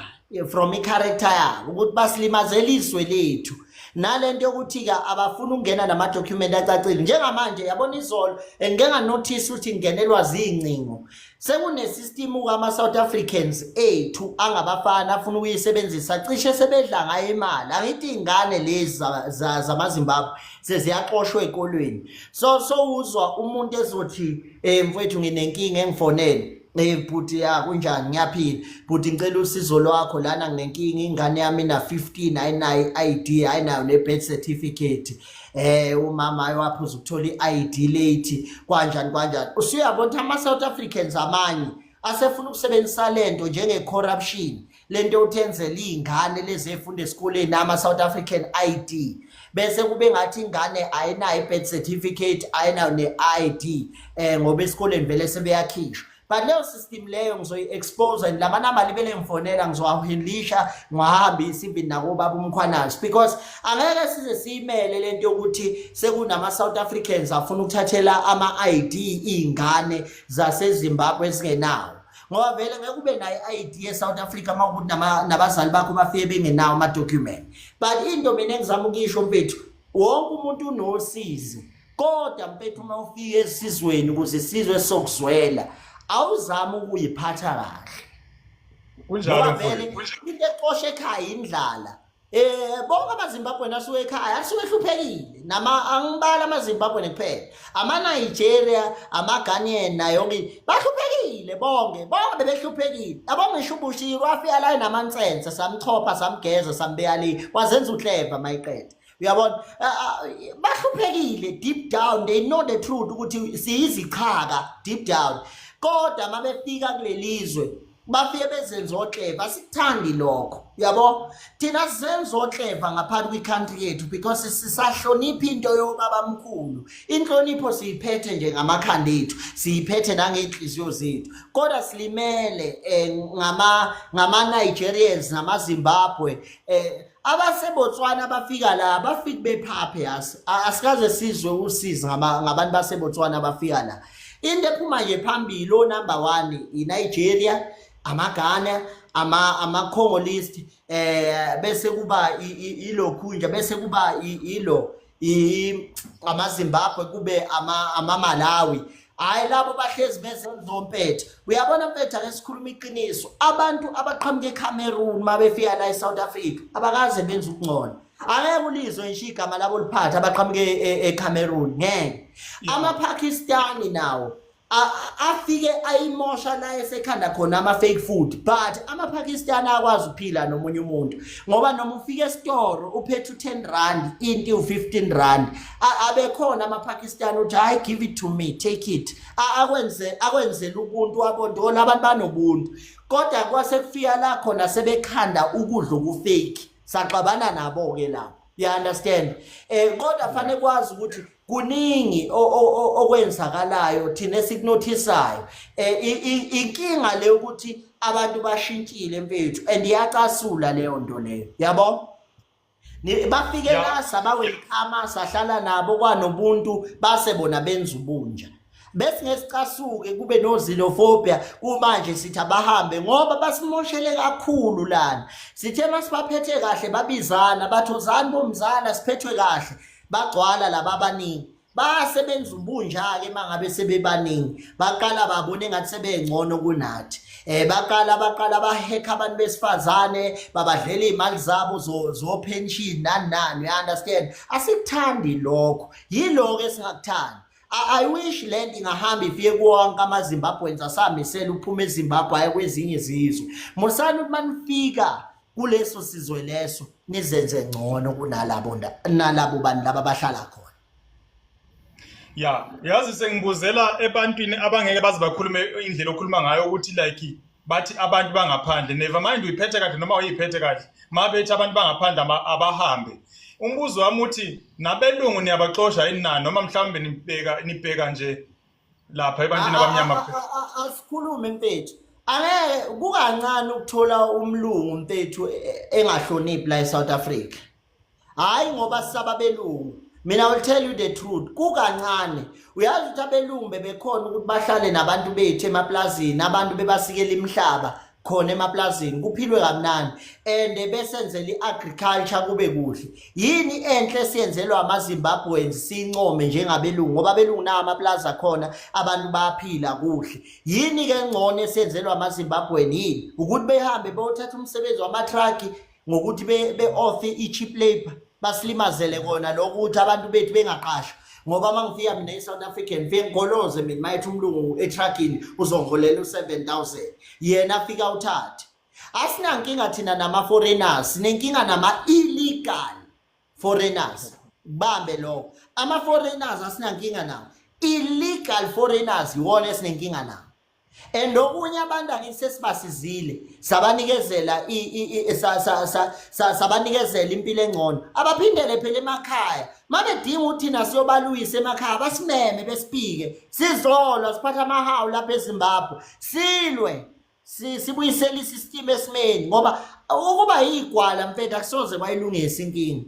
from i-character yabo ukuthi basilimazeliswe lethu nalento yokuthi ka abafuna ukungena nama-document acacile njengamanje yabona izolo ngeke nganotice ukuthi ngingenelwa zingcingo sekunesystem kama-South Africans ethu angabafana afuna ukuyisebenzisa cishe sebedla ngayo imali angithi iy'ngane lezi zamaZimbabwe seziyaxoshwa ey'kolweni so uzwa umuntu ezothi mfowethu nginenkinga engifonele bhuti ya kunjani ngiyaphila bhuti ngicela usizo lwakho lana nginenkinga ingane yami na 15 ayinayo i-ID ayinayo ne-birth certificate umama waphuza ukuthola i-ID late kanjani usuyabona ama-South Africans amanye asefuna ukusebenzisa lento njenge-corruption lento uthenzela iy'ngane lezi efunda esikoleni ama-South African ID bese kube ngathi ingane ayinayo i-birth certificate ayinayo ne-ID ngoba esikoleni vele sebeyakhishwa but leyo system leyo ngizoyi-expose and lamanamba libele ngifonela ngizowahinlisha ngwahambisa imbi nakobaba umkhwanazi because angeke size siyimele lento yokuthi sekunama-South Africans afuna ukuthathela ama-ID iy'ngane zaseZimbabwe ezingenawo ngoba vele ngeke ube nayo i-ID ye-South Africa uma ukuthi nabazali bakho bafike bengenawo ama-document but into mina engizama ukisho mfethu wonke umuntu unosizi kodwa mfethu uma ufike esizweni ukuze isizwe sokuzwela awuzama ukuyiphatha kahle kunjalo vele into exosha ekhaya indlala bonke amaZimbabwe nasuke ekhaya asuke ehluphekile angibala amaZimbabwe kuphela ama-Nigeria ama-Ghanaian nayonke bahluphekile bonke bebehluphekile yabo ngisho uBushiri wafika la namansense samchopha samgeza sambeka le wazenza uhleva mayiqeda uyabona bahluphekile deep down they know the truth ukuthi siyizichaka deep down kodwa mabefika kulelizwe bafike bezenza ohleva sikuthandi lokho yabo thina sizenza ohleva ngaphansi kwecountry yethu because sisahlonipha into yobaba mkhulu inhlonipho siyiphethe nje ngamakhanda ethu siyiphethe nangenhliziyo zethu kodwa silimele ngama-Nigerians namaZimbabwe abaseBotswana bafika la bafike bephaphe asikaze sizwe usizi ngabantu baseBotswana bafika la into ephuma nje phambili number 1 iNigeria, amaGhana, ama-Congolese, bese kuba ilokhunja, bese kuba amaZimbabwe, kube amaMalawi. Hayi labo bahlezi bezompetha. Uyabona mfethu, ake sikhuluma iqiniso, abantu abaqhamuke eCameroon mabefika la eSouth Africa abakaze benza ukungcola. Angeke ulizwe nje igama labo liphatha abaqhamuke eCameroon, ngeke. AmaPakistani nawo afike ayimosha la esekhanda khona ama-fake food, but amaPakistani akwazi ukuphila nomunye umuntu ngoba noma ufike esitoro uphethe u10 into u15 abekhona amaPakistani uthi hayi, give it to me, take it, akwenzela ubuntu wabondola, abantu banobuntu. Kodwa kwase kufika la khona sebekhanda ukudla okufake, saxabana nabo ke lapho, you understand. Kodwa fanele kwazi ukuthi kuningi okwenzakalayo thina esiknothisayo. Inkinga le ukuthi abantu bashintshile mfethu, and iyacasula leyo nto leyo, yabo. Bafike la sabawelkhama, sahlala nabo kwanobuntu, base bona benza ubunja. Bese ngesicasuke kube noxenophobia, kumanje sithi abahambe ngoba basimoshele kakhulu lana. Sithe masibaphethe kahle babizana, bathozani bomzana, siphethwe kahle, bagcwala laba abaningi. Basebenza ubunja ke mangabe sebebaningi, baqala babone ngathi sebengcono kunathi. Baqala baheka abantu besifazane, babadlela imali zabo zo pension nani, you understand. Asikuthandi lokho, yiloko esingakuthandi. I wish land ingahamba ifike kuwonke amaZimbabweans asamisela ukuphuma eZimbabwe aye kwezinye izizwe. Musani ukuthi manifika kuleso sizwe leso nizenze ngcono kunalabo bantu laba bahlala khona. Ya, yazi sengibuzela ebantwini abangeke baze bakhulume indlela okhuluma ngayo ukuthi like bathi abantu bangaphandle, never mind uyiphethe kahle noma uyiphethe kahle, mabethi abantu bangaphandle abahambe. Umbuzo wami uthi nabelungu niyabaxosha yini noma mhlawumbe nibheka nje lapha ebantwini abamnyama? Asikhulume mfethu, angeke kukancane ukuthola umlungu mfethu engahloniphi la eSouth Africa. Hayi ngoba sisaba belungu, mina will tell you the truth, kukancane. Uyazi ukuthi abelungu bebekhona ukuthi bahlale nabantu bethu emaplazini, abantu bebasikela imihlaba khona emaplazini, kuphilwe kamnandi, and besenzela iagriculture kube kuhle. Yini enhle siyenzelwa amaZimbabweans sincome njengabelungu ngoba abelungu na amaplaza akhona abantu bayaphila kuhle? Yini ke ngcono esiyenzelwa amaZimbabwean? Yini ukuthi behambe beyothatha umsebenzi wamatruck ngokuthi be-offer i-cheap labor, basilimazele kona lokuthi abantu bethu bengaqashwa? Ngoba mangifika mina eSouth African ngifike ngigoloze mina mayithi umlungu etruckini uzongolela u7,000, yena afika uthathe. Asinankinga thina nama-foreigners, sinenkinga nama-illegal foreigners. Bambe lokho, ama-foreigners asinankinga nawo, illegal foreigners yiwona esinenkinga nawo. And okunye abantu akithi sesibasizile, sabanikezela sabanikezela impilo engcono, abaphindele phela emakhaya. Mabedinga ukuthi thina siyobaluyisa emakhaya basimeme besipike, sizolwa siphatha amahawu lapha eZimbabwe, silwe sibuyisele isystem esimeni, ngoba ukuba yigwala mfethu akusoze kwayilungisa inkinga.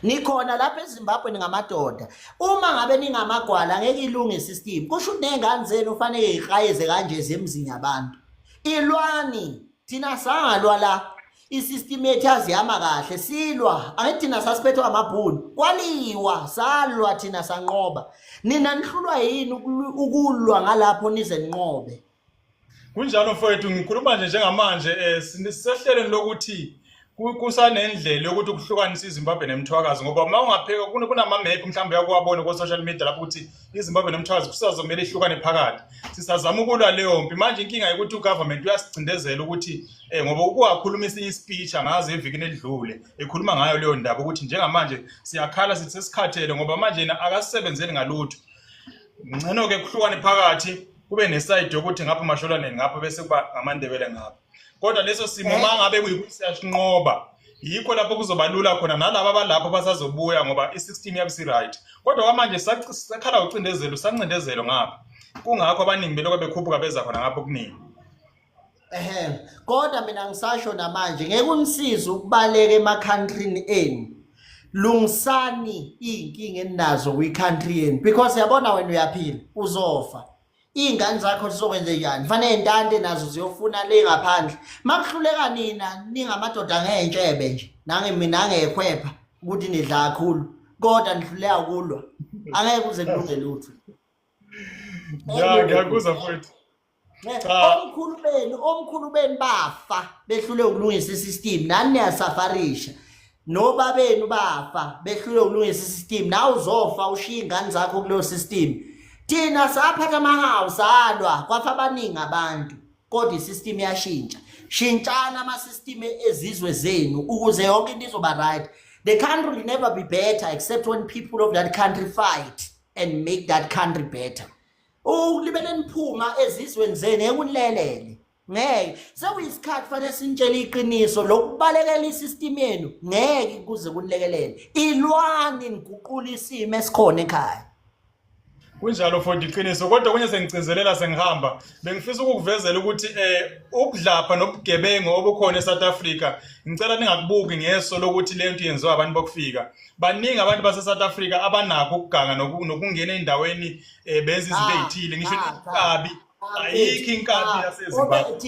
Nikhona lapha eZimbabwe ningamadoda, uma ngabe ningamagwala ngeke ilunge system. Kusho ukuthi nengane zenu ufanele iqhayeze kanje zemzini yabantu. Ilwani, thina sangalwa la, isystem yethu yazihamba kahle, silwa. Angithi thina sasiphethwe amabhunu, kwaliwa, salwa thina sanqoba. Nina nihlulwa yini ukulwa ngalapho nize ninqobe? Kunjalo mfowethu, ngikhuluma nje njengamanje sisehleleni lokuthi kusanendlela yokuthi ukuhlukanisa iZimbabwe nemthwakazi, ngoba uma ungapheka kunama-map mhlawumbe yakuwabona ku-social media lapho ukuthi iZimbabwe nemthwakazi kusazomele ihlukane phakathi. Sisazama ukulwa leyo mpi. Manje inkinga yokuthi ugovernment uyasicindezela ukuthi ngoba ukuwakhuluma i-speech angazi evikini elidlule ekhuluma ngayo leyo ndaba ukuthi njengamanje siyakhala sithi sesikhathele ngoba manje yena akasisebenzeli ngalutho. Ngcono-ke kuhlukane phakathi, kube neside yokuthi ngapha uMasholaneni ngapha bese kuba ngamaNdebele ngapha. Kodwa leso simo mangabe kuyikusiyasinqoba, yikho lapho kuzobalula khona nalabo abalapho basazobuya ngoba i-system yabe si-right. Kodwa kwamanje sakhala ucindezelo, sancindezelo ngapha, kungakho abaningi beloko bekhuphuka beza khona ngapho kuningi. Kodwa mina ngisasho namanje ngeke unisize ukubaleka emakhantrini enu. lungisani inkinga eninazo kwi-country yenu because yabona wena uyaphila uzofa iy'ngane zakho zizokwenze njani fanele ntante nazo ziyofuna le ngaphandle makuhluleka nina ningamadoda ngey'ntshebe nje nangekhwepha ukuthi nidla kakhulu kodwa nihluleka kulwa angeke kuze kulunge lutho ngiyakuzwa mfowethu omkhulu benu bafa behlule ukulungisa isystem nani niyasafarisha noba benu bafa behlule ukulungisa isystem nawe uzofa ushiya iy'ngane zakho kuleyo system thina saphatha amahouse alwa kwafa abaningi abantu kodwa isystem yashintsha shintshana ama-system ezizwe zenu ukuze yonke into izoba right. The country will never be better except when people of that country fight and make that country better. Libele niphuma ezizweni zenu ngeke unilelele ngeke sekuyisikhathi fanele sinitshele iqiniso lokubalekela isystem yenu ngeke kuze kunilekelele ilwani niguqula isimo esikhona ekhaya kunjalo mfowethu iqiniso kodwa kunye sengigcizelela sengihamba bengifisa ukukuvezela ukuthi ukudlapha nobugebengu obukhona eSouth Africa ngicela ningakubuki ngeso lokuthi le nto yenziwa abantu bokufika baningi abantu baseSouth Africa abanakho ukuganga nokungena endaweni benza izinto ezithile ngisho inkabi ayikho inkabi yaseZimbabwe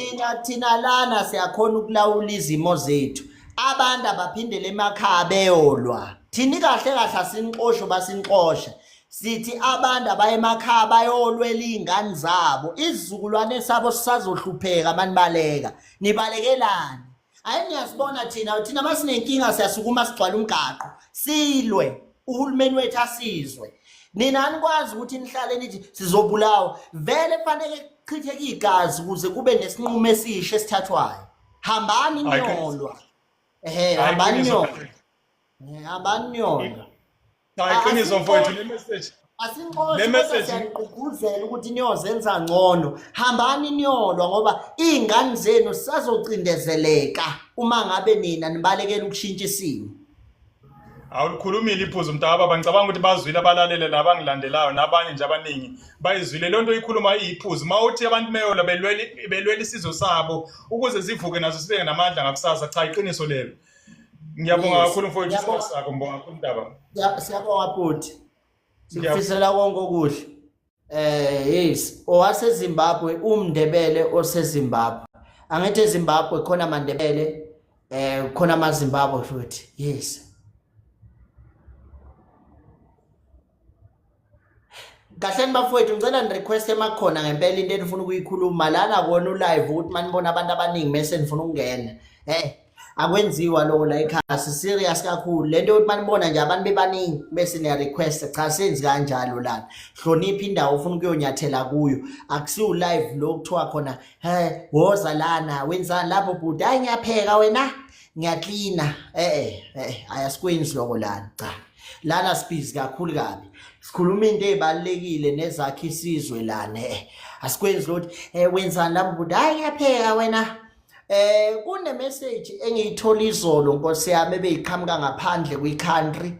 thina lana siyakhona ukulawula izimo zethu abantu abaphindele emakhaya beyolwa thini kahle kahle asinqosho basinqosha sithi abantu abaye emakhaya bayolwela iy'ngane zabo isizukulwane sabo sisazohlupheka manibaleka nibalekelani hayi niyasibona thina masinenkinga siyasukuma sigcwala umgaqo silwe uhulumeni wethu asizwe nina anikwazi ukuthi nihlale nithi sizobulawa vele fanele kuchitheke igazi ukuze kube nesinqumo esisha esithathwayo hambani niyolwa hambani niyolwa hambani niyolwa Iqiniso mfowethu le message le message siyaqhubuzela ukuthi niyozenza ngcono hambani niyolwa ngoba iy'ngane zenu sisazocindezeleka uma ngabe nina nibalekela ukushintsha isimo awulikhulumile iphuzu mntakababa ngicabanga ukuthi bazwile abalalele nabangilandelayo nabanye nje abaningi bayizwile lonto ikhuluma iyiphuzu mawuthi abantu meyola belwela isizwe sabo ukuze zivuke nazo sibeke namandla ngakusasa cha iqiniso lelo ngiyabonga kakhulu mfowethu sakho ngibonga kakhulu Ntaba siyabonga bhuti sikufisela konke okuhle yes owaseZimbabwe umndebele oseZimbabwe angithi eZimbabwe khona amandebele khona amaZimbabwe futhi yes kahle bafowethu ngicela nirequest emakhona ngempela into enifuna ukuyikhuluma lana kona ulive ukuthi manibona abantu abaningi bese nifuna ukungena akwenziwa lokho la ekhaya serious kakhulu lento yokuthi manibona nje abantu bebaningi bese niya request cha senzi kanjalo lana hlonipha indawo ufuna ukuyonyathela kuyo akusiyo live lo kuthiwa khona woza lana wenzani lapho bhuti hayi ngiyapheka wena ngiyaklina ayasikwenzi lokho lana cha lana sibhizi kakhulu kabi sikhuluma into ezibalekile nezakha isizwe lana asikwenzi lokuthi wenzani lapho bhuti hayi ngiyapheka wena kune message engiyithola izolo Nkosi yami ebeyiqhamuka ngaphandle kwe-country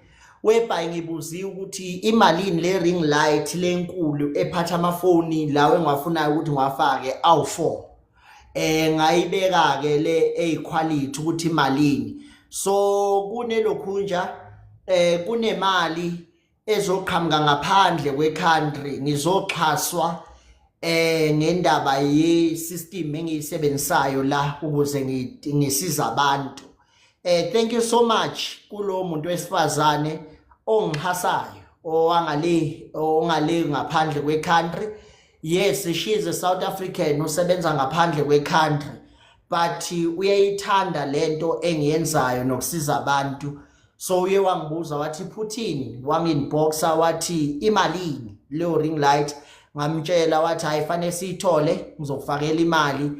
whereby ngibuziwe ukuthi imalini le ring light lenkulu ephatha amafoni lawo engiwafunayo ukuthi ngiwafake awu4 ngayibeka ke le equality ukuthi imalini so kunelokhunja kunemali ezoqhamuka ngaphandle kwe-country ngizoxhaswa ngendaba ye-system engiyisebenzisayo la ukuze ngisiza abantu thank you so much kulo muntu wesifazane ongihasayo ongale ngaphandle kwe-country yes she is a South African usebenza ngaphandle kwe-country but uyayithanda lento engiyenzayo nokusiza abantu so uye wangibuza wathi Putin wanginboxa wathi imalini leyo ring light ngamtshela wathi hayifanele siyithole ngizokufakela imali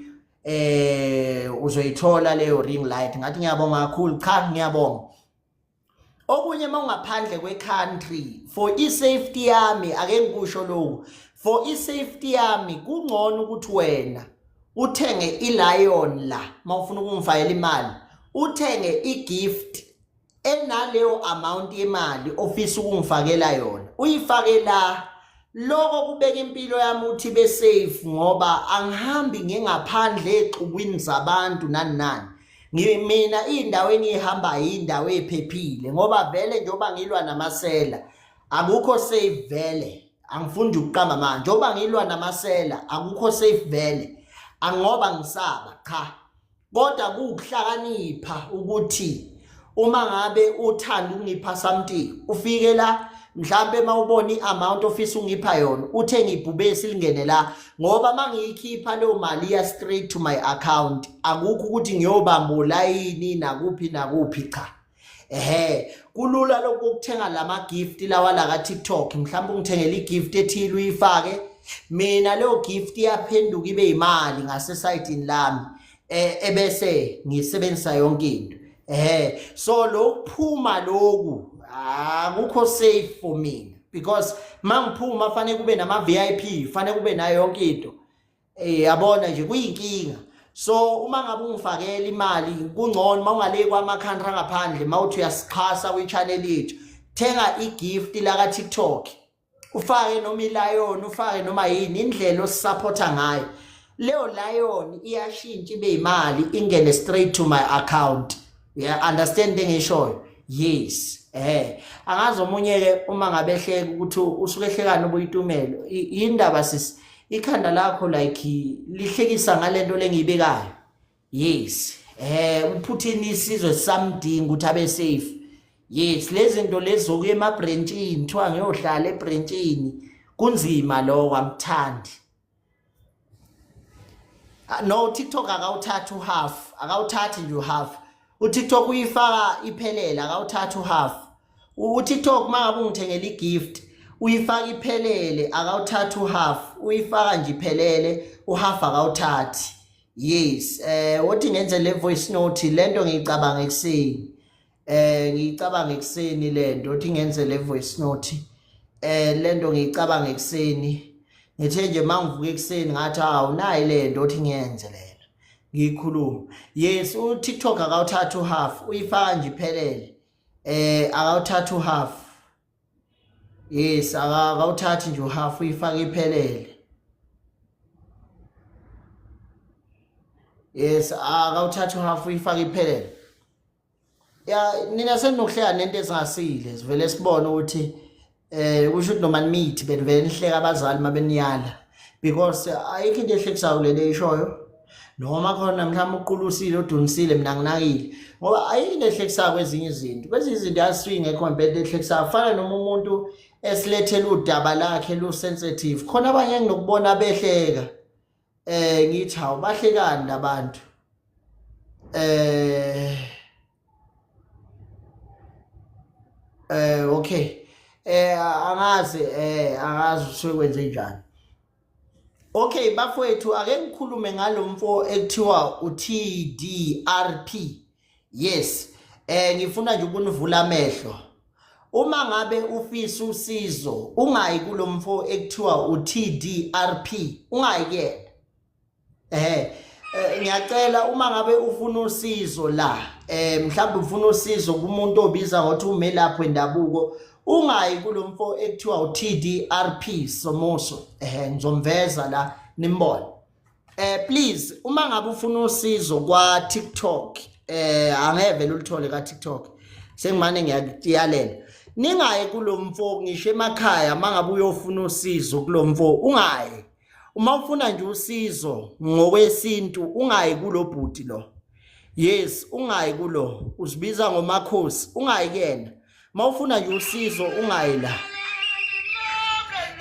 uzoyithola leyo ring light ngathi ngiyabonga kakhulu cha ngiyabonga okunye mawungaphandle kwe-country for i-safety yami ake ngikusho lokho for i-safety yami kungcono ukuthi wena uthenge i-lion la mawufuna ukungifakela imali uthenge i-gift enaleyo amount yemali ofisa ukungifakela yona uyifakela lokho kubeka impilo yami uthi be safe ngoba angihambi ngengaphandle exukwini zabantu nani mina indawo engihamba indawo ephephile ngoba vele njoba ngilwa namasela akukho safe vele angifuni ukuqamba manje njoba ngilwa namasela akukho safe vele angoba ngisaba cha kodwa kukuhlakanipha ukuthi uma ngabe uthanda ungipha something ufike la mhlambe mawubona iamount ofisa ungipha yona uthe ngibhubesi lingene la ngoba mangiyikhipha leyo mali ya straight to my account akukho ukuthi ngiyobamba ulayini nakuphi cha kulula lokho ukuthenga lama gift lawa la ka TikTok mhlawumbe ungithengela igift ethile uyifake mina leyo gift iyaphenduka ibe imali ngase site lami ebese ngisebenzisa yonke into so lokuphuma loku akukho safe for me because mangiphuma fanele kube nama VIP fanele kube nayo yonke into yabona nje kuyinkinga so uma ngabe ungifakela imali kungcono mawungale kwama country ngaphandle mawuthi uyasikhasa kwi channel yethu thenga igift la ka TikTok ufake noma ilion ufake noma yini indlela osupporta ngayo leyo lion iyashintsha ibe imali ingene straight to my account yeah understand ngisho yes angazi omunye ke uma ngabe ehleka ukuthi usuke ehlekana ubuyitumelo indaba sisi ikhanda lakho like lihlekisa ngalento lengiyibekayo yes uphuthini isizwe samdinga ukuthi abe safe yes lezi zinto lezi zokuya emabranchini kuthiwa ngiyohlala ebranchini kunzima lo wamthandi no TikTok akawuthatha uhalf akawuthathi nje uhalf uTikTok uyifaka iphelele akawuthatha uhalf uTikTok mangabe ungithengela igift uyifaka iphelele akawuthatha uhalf uyifaka nje iphelele uhalf akawuthathi yes uthi ngenze le voice note lento ngicabanga ekseni lento uthi ngenze le voice note lento ngicabanga ekseni ngithe nje mangivuka ekseni ngathi awunayi lento uthi ngiyenze lena ngikhuluma yes uTikTok akawuthatha uhalf uyifaka nje iphelele akawuthatha uhalf yes akawuthathi nje uhalf uyifaka iphelele yes akawuthatha uhalf uyifaka iphelele ya nina senokuhleka nento ezingasile sivele sibone ukuthi we should noma meet bevele nihleka abazali mabeniyala because ayikho into ehlekisayo lele ishoyo noma khona mhlawumbe uqulusile udunisile mina nginakile ngoba ayikho ehlekisayo kwezinye izinto yaswing ngekho impela ehlekisayo fana noma umuntu esilethela udaba lakhe lu sensitive khona abanye nginokubona behleka ngithi hawu bahlekani labantu okay angazi usuke kwenze njani okay bafowethu ake ngikhulume ngalomfo ekuthiwa uTDRP yes ngifuna nje ukunivula amehlo uma ngabe ufisa usizo ungayi kulomfo ekuthiwa uTDRP ungayikena ngiyacela uma ngabe ufuna usizo la mhlawumbe ufuna usizo kumuntu obiza ngothi umelaphi wendabuko ungayi kulomfo ekuthiwa uTDRP Somoso ngizomveza la nimbone please uma ngabe ufuna usizo kwa TikTok angeve loluthole ka TikTok sengimane ngiyatiyalela ningayi kulomfo ngisho emakhaya mangabe uyofuna usizo kulomfo ungayi uma ufuna nje usizo ngokwesintu ungayi kulobhuti lo yes ungayi kulo usibiza ngomakhosi ungayi kena mawufuna nje usizo ungayi la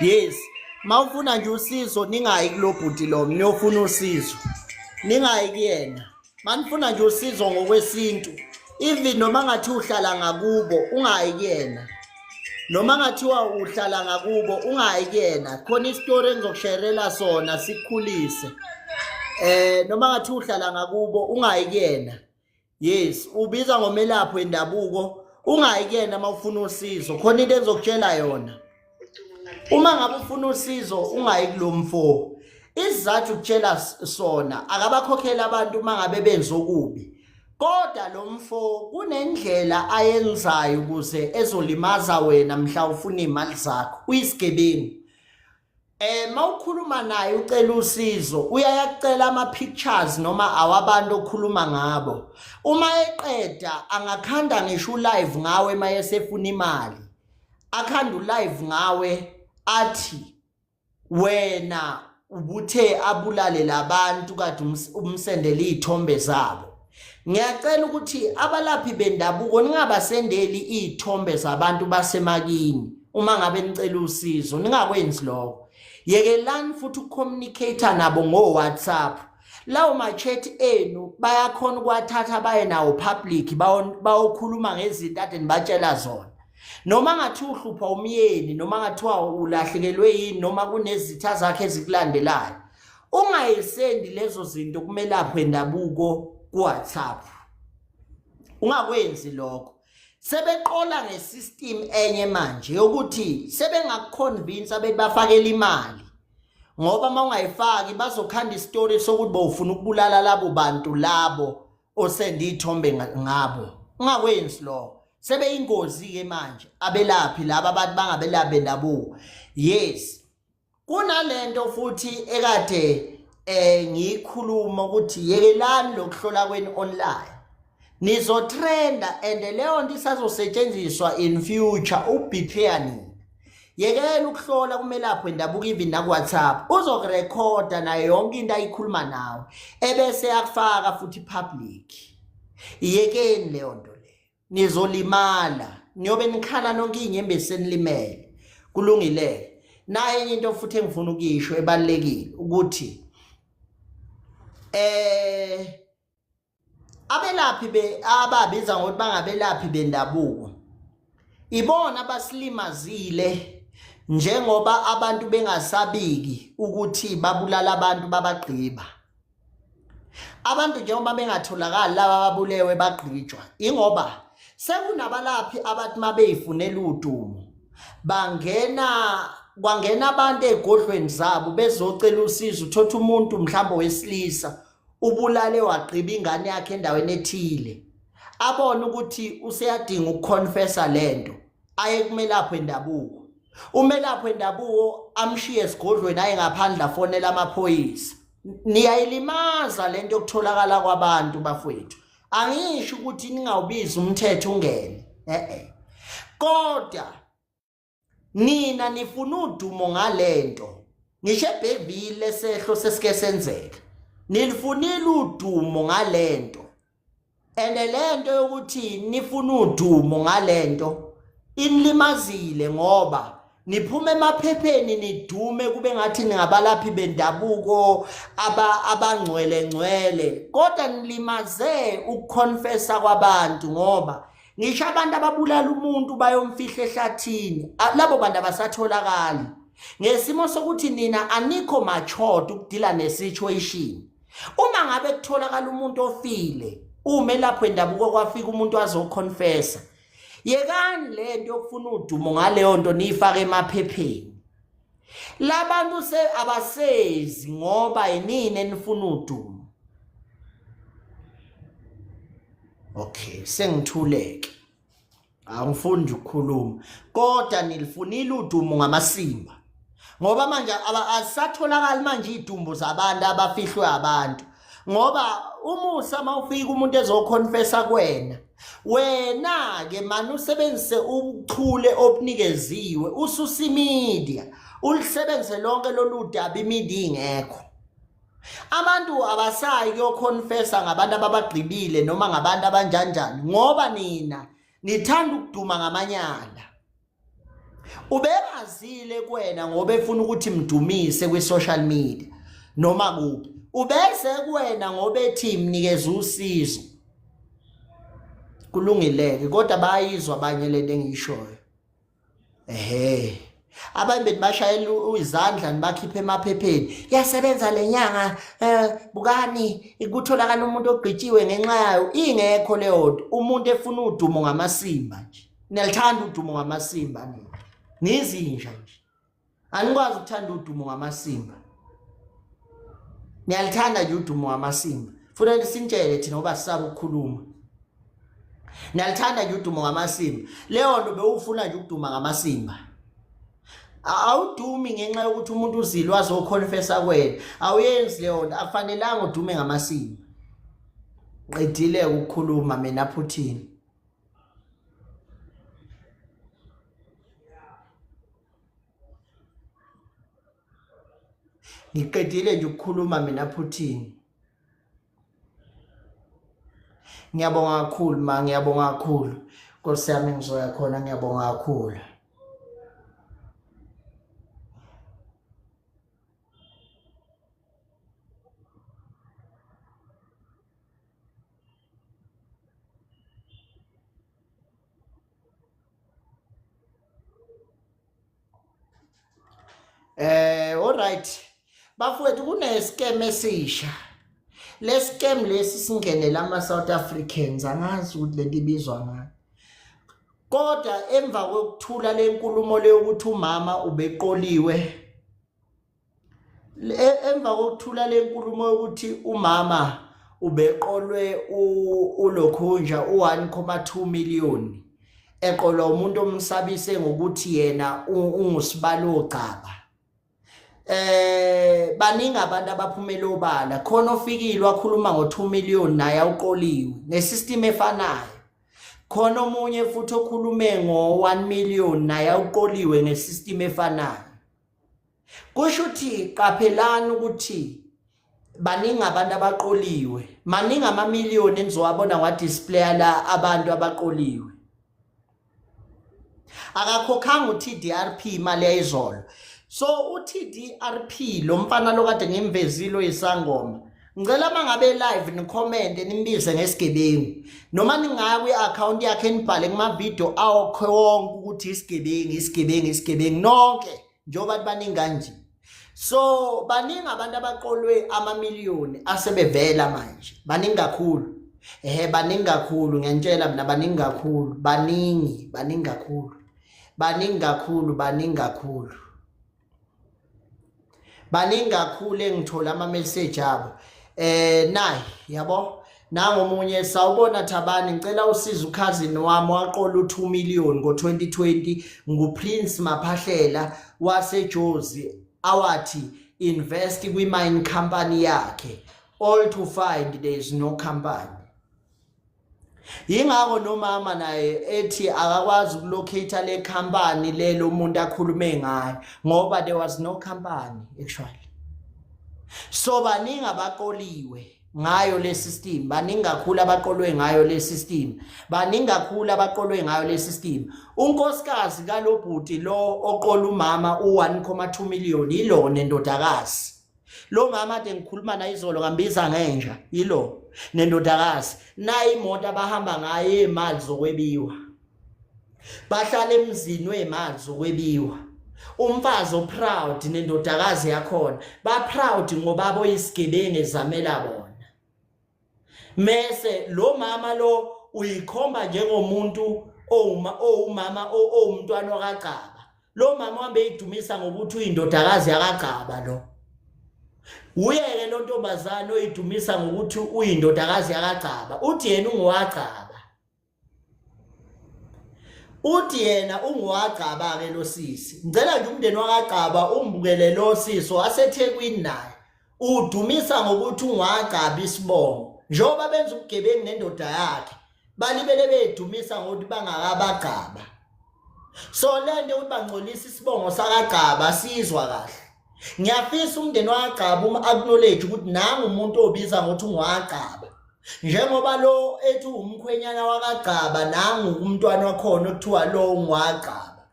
yes mawufuna nje usizo ningayi kulobhuti lo niyofuna usizo ningayi kuyena manifuna nje usizo ngokwesintu even noma ngathi uhlala ngakubo ungayi kuyena noma ngathiwa uhlala ngakubo ungayi kuyena khona istory engizokusharela sona sikukhulise noma ngathi uhlala ngakubo ungayi kuyena yes ubiza ngomelaphi wendabuko ungayi kuyena mawufuna usizo khona into ezokutshela yona uma ngabe ufuna usizo ungayi kulomfo isizathu ukutshela sona akabakhokhela abantu mangabe benza okubi kodwa lomfo kunendlela ayenzayo ukuze ezolimaza wena mhla ufuna imali zakho uyisigebengu mawukhuluma naye ucela usizo uyayakucela ama pictures noma awabantu okhuluma ngabo uma eqeda angakhanda ngisho live ngawe mayesefuna imali akhanda live ngawe athi wena ubuthe abulale labantu kade umsendele izithombe zabo ngiyacela ukuthi abalaphi bendabuko ningabasendeli izithombe zabantu basemakini uma ngabe nicela usizo ningakwenzi lokho yekelani futhi ukucommunicate nabo ngo WhatsApp lawo ma chat enu bayakhona ukwathatha baye nawo public bayokhuluma ngezinto ade nibatshela zona noma ngathi uhlupha umyeni noma ngathiwa ulahlekelwe yini noma kunezitha zakhe ezikulandelayo ungayisendi lezo zinto kumelaphi wendabuko ku WhatsApp ungakwenzi lokho sebeqola ngesystem enye manje yokuthi sebengakuconvince abebafakela imali ngoba mawungayifaki bazokhanda istory sokuthi bawufuna ukubulala labo bantu labo osenda izithombe ngabo ungakwenzi lo sebeyingozi ke manje abelaphi laba abantu bangabelaphi bendabuko yes kunalento futhi ekade ngikhuluma ukuthi yekelani lokuhlola kweni online nizotrenda and leyo nto isazosetshenziswa in future uprepare nini yekela ukuhlola kumelaphi wendabuko even na WhatsApp uzokurekhoda nayo yonke into ayikhuluma nawe ebese yakufaka futhi public yekeni leyo nto le nizolimala niyobe nikhala nonke inyembe senilimele kulungile naye enye into futhi engifuna ukuyisho ebalekile ukuthi abelaphi ababiza ngokuthi bangabelaphi bendabuko ibona abasilimazile njengoba abantu bengasabiki ukuthi babulala abantu babagqiba abantu njengoba bengatholakala laba babulewe bagqitshwa ingoba sekunabalaphi abathi mabeyifunela udumo kwangena abantu egodlweni zabo bezocela usizo uthatha umuntu mhlawumbe wesilisa ubulale wagqiba ingane yakhe endaweni ethile abona ukuthi useyadinga ukuconfessa lento aye kumelaphi wendabuko umelaphi wendabuko amshiye esigodlweni aye ngaphandle afonela amaphoyisa niyayilimaza lento yokutholakala kwabantu bafowethu angisho ukuthi ningawubiza umthetho ungene kodwa nina nifuna udumo ngalento ngisho ebhevile sehlo sesike senzeka nilifunile udumo ngalento lento yokuthi nifuna udumo ngalento inlimazile ngoba niphume emaphepheni nidume kube ngathi ningabalaphi bendabuko abangcwele kodwa nilimaze ukuconfessa kwabantu ngoba ngisho abantu ababulala umuntu bayomfihla ehlathini labo bantu abasatholakali ngesimo sokuthi nina anikho matured ukudila nesituation uma ngabe kutholakala umuntu ofile umelaphi wendabuko kwafika umuntu azoconfessa yekani lento yokufuna udumo ngaleyo nto niyifake emaphepheni labantu abasezi ngoba yinini enifuna udumo okay sengithuleke angifuni nje ukukhuluma kodwa nilifunile udumo ngamasimba ngoba manje asatholakala manje idumbu zabantu abafihlwe abantu ngoba umusa mawufika umuntu ezoconfessa wena ke manje usebenzise ubuchule obunikeziwe ususi media ulisebenze lonke loludaba imedia ingekho abantu abasayi kuyoconfessa ngabantu ababagqibile noma ngabantu abanjanjani ngoba nina nithanda ukuduma ngamanyala ubekazile kuwena ngoba efuna ukuthi mdumise kwi-social media noma kuphi ubese kuwena ngoba ethi mnikeze usizo kulungileke kodwa bayizwa abanye lento engiyishoyo abantu bashayela izandla nibakhiphe emaphepheni yasebenza lenyanga bukani ikutholakala umuntu ogqitshiwe ngenxa yayo ingekho leyo nto umuntu efuna udumo ngamasimba nje niyalithanda udumo ngamasimba nizinja nje anikwazi ukuthanda udumo ngamasimba niyalithanda nje udumo ngamasimba futhi sintshele thina ngoba sisaba ukukhuluma niyalithanda nje udumo ngamasimba leyo nto bewufuna nje ukuduma ngamasimba awudumi ngenxa yokuthi umuntu uzilwa azoconfessa kwena awuyenzi leyo nto akufanelanga udume ngamasimo qedile ukukhuluma mina Putin ngiqedile nje ukukhuluma mina Putin ngiyabonga kakhulu ngiyabonga kakhulu Nkosi yami ngizoya khona ngiyabonga kakhulu alright bafowethu kune scam esisha le scam lesi singenela ama South Africans angazi ukuthi lento ibizwa ngani kodwa emva kokuthula lenkulumo le ukuthi umama ubeqoliwe emva kokuthula lenkulumo ukuthi umama ubeqolwe ulokhunja u1.2 million eqolwa umuntu omsabise ngokuthi yena ungusibalo ogcaba baningi abantu abaphumela obala khona ofikile wakhuluma ngo2 million naye uqoliwe nesystem efanayo khona omunye futhi okhulume ngo1 million naye uqoliwe nesystem efanayo kusho ukuthi qaphelani ukuthi baningi abantu abaqoliwe maningi amamiliyoni enizowabona kwa display la abantu abaqoliwe akakhokhanga uTDRP imali yayizolo so uTDRP lo mfana lo kade ngimvezilo isangoma ngicela mangabe live ni comment nimbize ngesigebengu noma ningaya kwi account yakhe nibhale kuma video awukho wonke ukuthi isigebengu nonke njoba baningi kanje so baningi abantu abaqolwe amamiliyoni asebevela manje baningi kakhulu baningi kakhulu ngiyantshela mina baningi kakhulu baningi kakhulu engithola ama message abo nayi yabo nangomunye sawubona Thabani ngicela usiza ukhazini wami waqola u2 million ngo2020 nguPrince Maphahlela waseJozi awathi invest kwi mine company yakhe all to find there is no company yingakho nomama naye ethi akakwazi ukulocate le company lelo umuntu akhulume ngayo ngoba there was no company actually so baningi abaqoliwe ngayo le system baningi kakhulu abaqolwe ngayo le system unkosikazi kalobhuti lo oqola umama u1.2 million yilo nendodakazi lo mama ade ngikhuluma naye izolo ngambiza ngenja yilo nendodakazi nayi imoto abahamba ngayo imali zokwebiwa bahlala emzini wemali zokwebiwa umfazi oproud nendodakazi yakhona ba proud ngoba boyisigebengu ezamela bona mase lo mama lo uyikhomba njengomuntu owumama owumntwana wakagcaba lo mama uhambe idumisa ngokuthi uyindodakazi yakagcaba lo uyeke lo ntombazana oyidumisa ngokuthi uyindodakazi yakagcaba uthi yena ungowagcaba ke lo sisi ngicela nje umndeni wakagcaba umbukele lo sisi waseThekwini naye udumisa ngokuthi ungowagcaba isibongo njoba benza ubugebengu nendoda yakhe balibele bedumisa ngokuthi bangakabagcaba so lento ukuthi bangcolisa isibongo sakagcaba sizwa kahle ngiyafisa umndeni wakagcaba uma acknowledge ukuthi nangu umuntu obiza ngokuthi ungowagcaba njengoba lo ethi umkhwenyana wakagcaba nangu umntwana wakhona okuthiwa lo ungowagcaba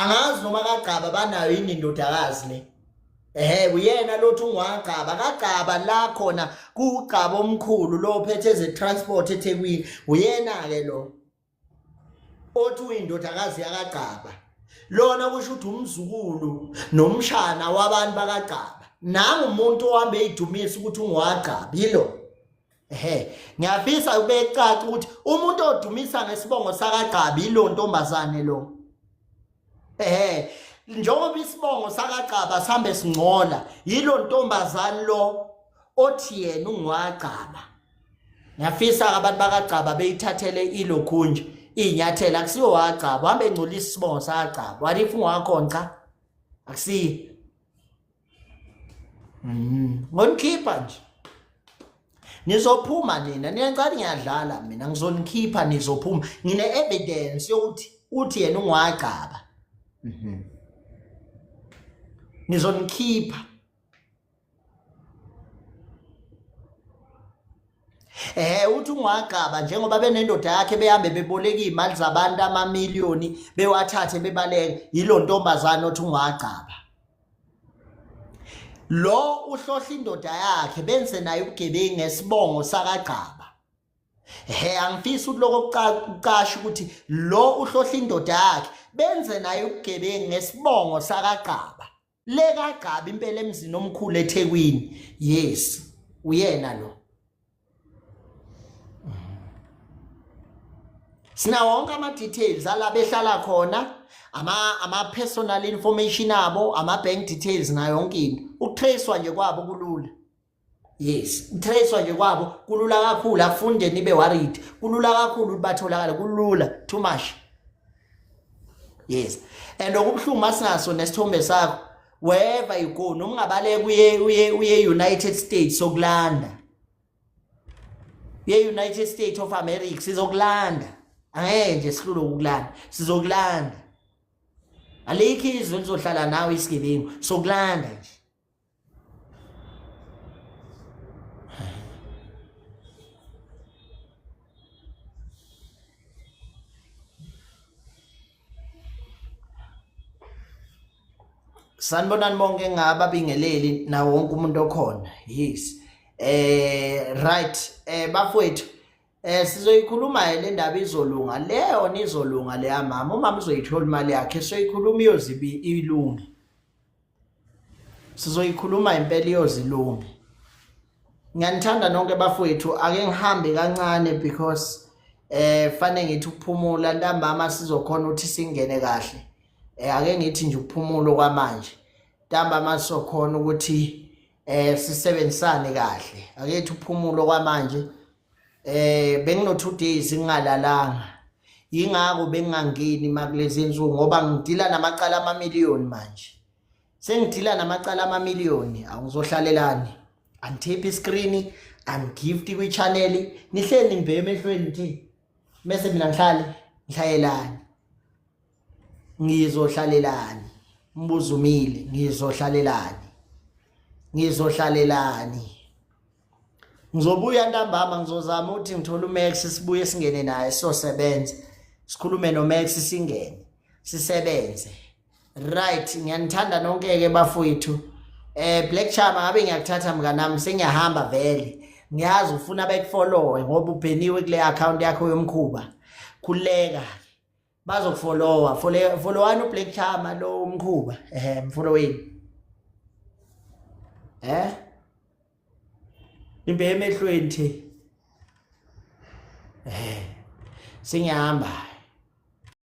angazi noma kagcaba banayo yini indodakazi le uyena lothi ungwagcaba kagcaba la khona kugcaba omkhulu lo phethe ze transport eThekwini uyena ke lo othi uyindodakazi yakagcaba lona kusho ukuthi umzukulu nomshana wabantu bakagcaba nangu umuntu ohambe idumisa ukuthi ungwagcaba yilo ngiyafisa ubecaca ukuthi umuntu odumisa ngesibongo sakagcaba yilo ntombazane lo njengoba isibongo sakagcaba sambe singcola yilo ntombazane lo othi yena ungwagcaba ngiyafisa abantu bakagcaba beyithathele ilokhunje inyathela kusiwo wagcaba hambe engcolisa isibongo sakagcaba walifu ungakhonqa akusi ngonikhipha nje nizophuma nina niyacala ngiyadlala mina ngizonikhipha nizophuma ngine evidence yokuthi uthi yena ungwagaba nizonikhipha uthi ungwagaba njengoba benendoda yakhe behambe beboleka imali zabantu amamiliyoni bewathathe bebaleke yilo ntombazana othi ungwagaba lo uhlohla indoda yakhe benze naye ubugebengu ngesibongo sakagaba angifisi ukuthi lokho kucasha ukuthi lo uhlohla indoda yakhe benze naye ubugebengu ngesibongo sakagaba lekagaba impela emzini omkhulu eThekwini yes uyena lo sina wonke ama details ala behlala khona ama personal information abo ama bank details na yonke into ukutracewa nje kwabo kulula yes ukutracewa nje kwabo kulula kakhulu afunde nibe worried kulula kakhulu batholakala kulula too much yes and okubhlungu masinaso nesithombe sakho wherever you go noma ungabaleka uye United States sokulanda ye United States of America sizokulanda nje sihlule ukulanda sizokulanda alikho izwe lizohlala nawe isigebengu sokulanda nje sanibonani bonke ngababingeleli na wonke umuntu okhona yes right bafowethu sizoyikhuluma le ndaba izolunga leyo nizolunga leya mama umama uzoyithola imali yakhe soyikhuluma iyozibi ilungi sizoyikhuluma impela iyozilunga ngiyanithanda nonke bafowethu ake ngihambe kancane because fanele ngithi ukuphumula ntambama sizokhona ukuthi singene kahle ake ngithi nje ukuphumula kwamanje ntambama sizokhona ukuthi sisebenzisane kahle ake ngithi ukuphumula kwamanje bengino 2 days ngingalalanga ingako bengangeni makulezi insuku ngoba ngidila namacala amamiliyoni manje sengidila namacala amamiliyoni awuzohlalelani antiphi screen angift kwi channel nihleli nimbe emehlweni nthi bese mina ngihlayelani ngizohlalelani mbuzo umile ngizohlalelani ngizobuya ntambama ngizozama ukuthi ngithola uMax sibuye singene naye sizosebenza sikhulume noMax singene sisebenze right ngiyanithanda nonke ke bafowethu Black Chama ngabe ngiyakuthatha mnganami sengiyahamba vele ngiyazi ufuna bekufollowe ngoba ubheniwe kule account yakho yomkhuba khuleka bazokufollowa followani uBlack Chama lo umkhuba mfolloweni imbe emehlweni thi sengiyahamba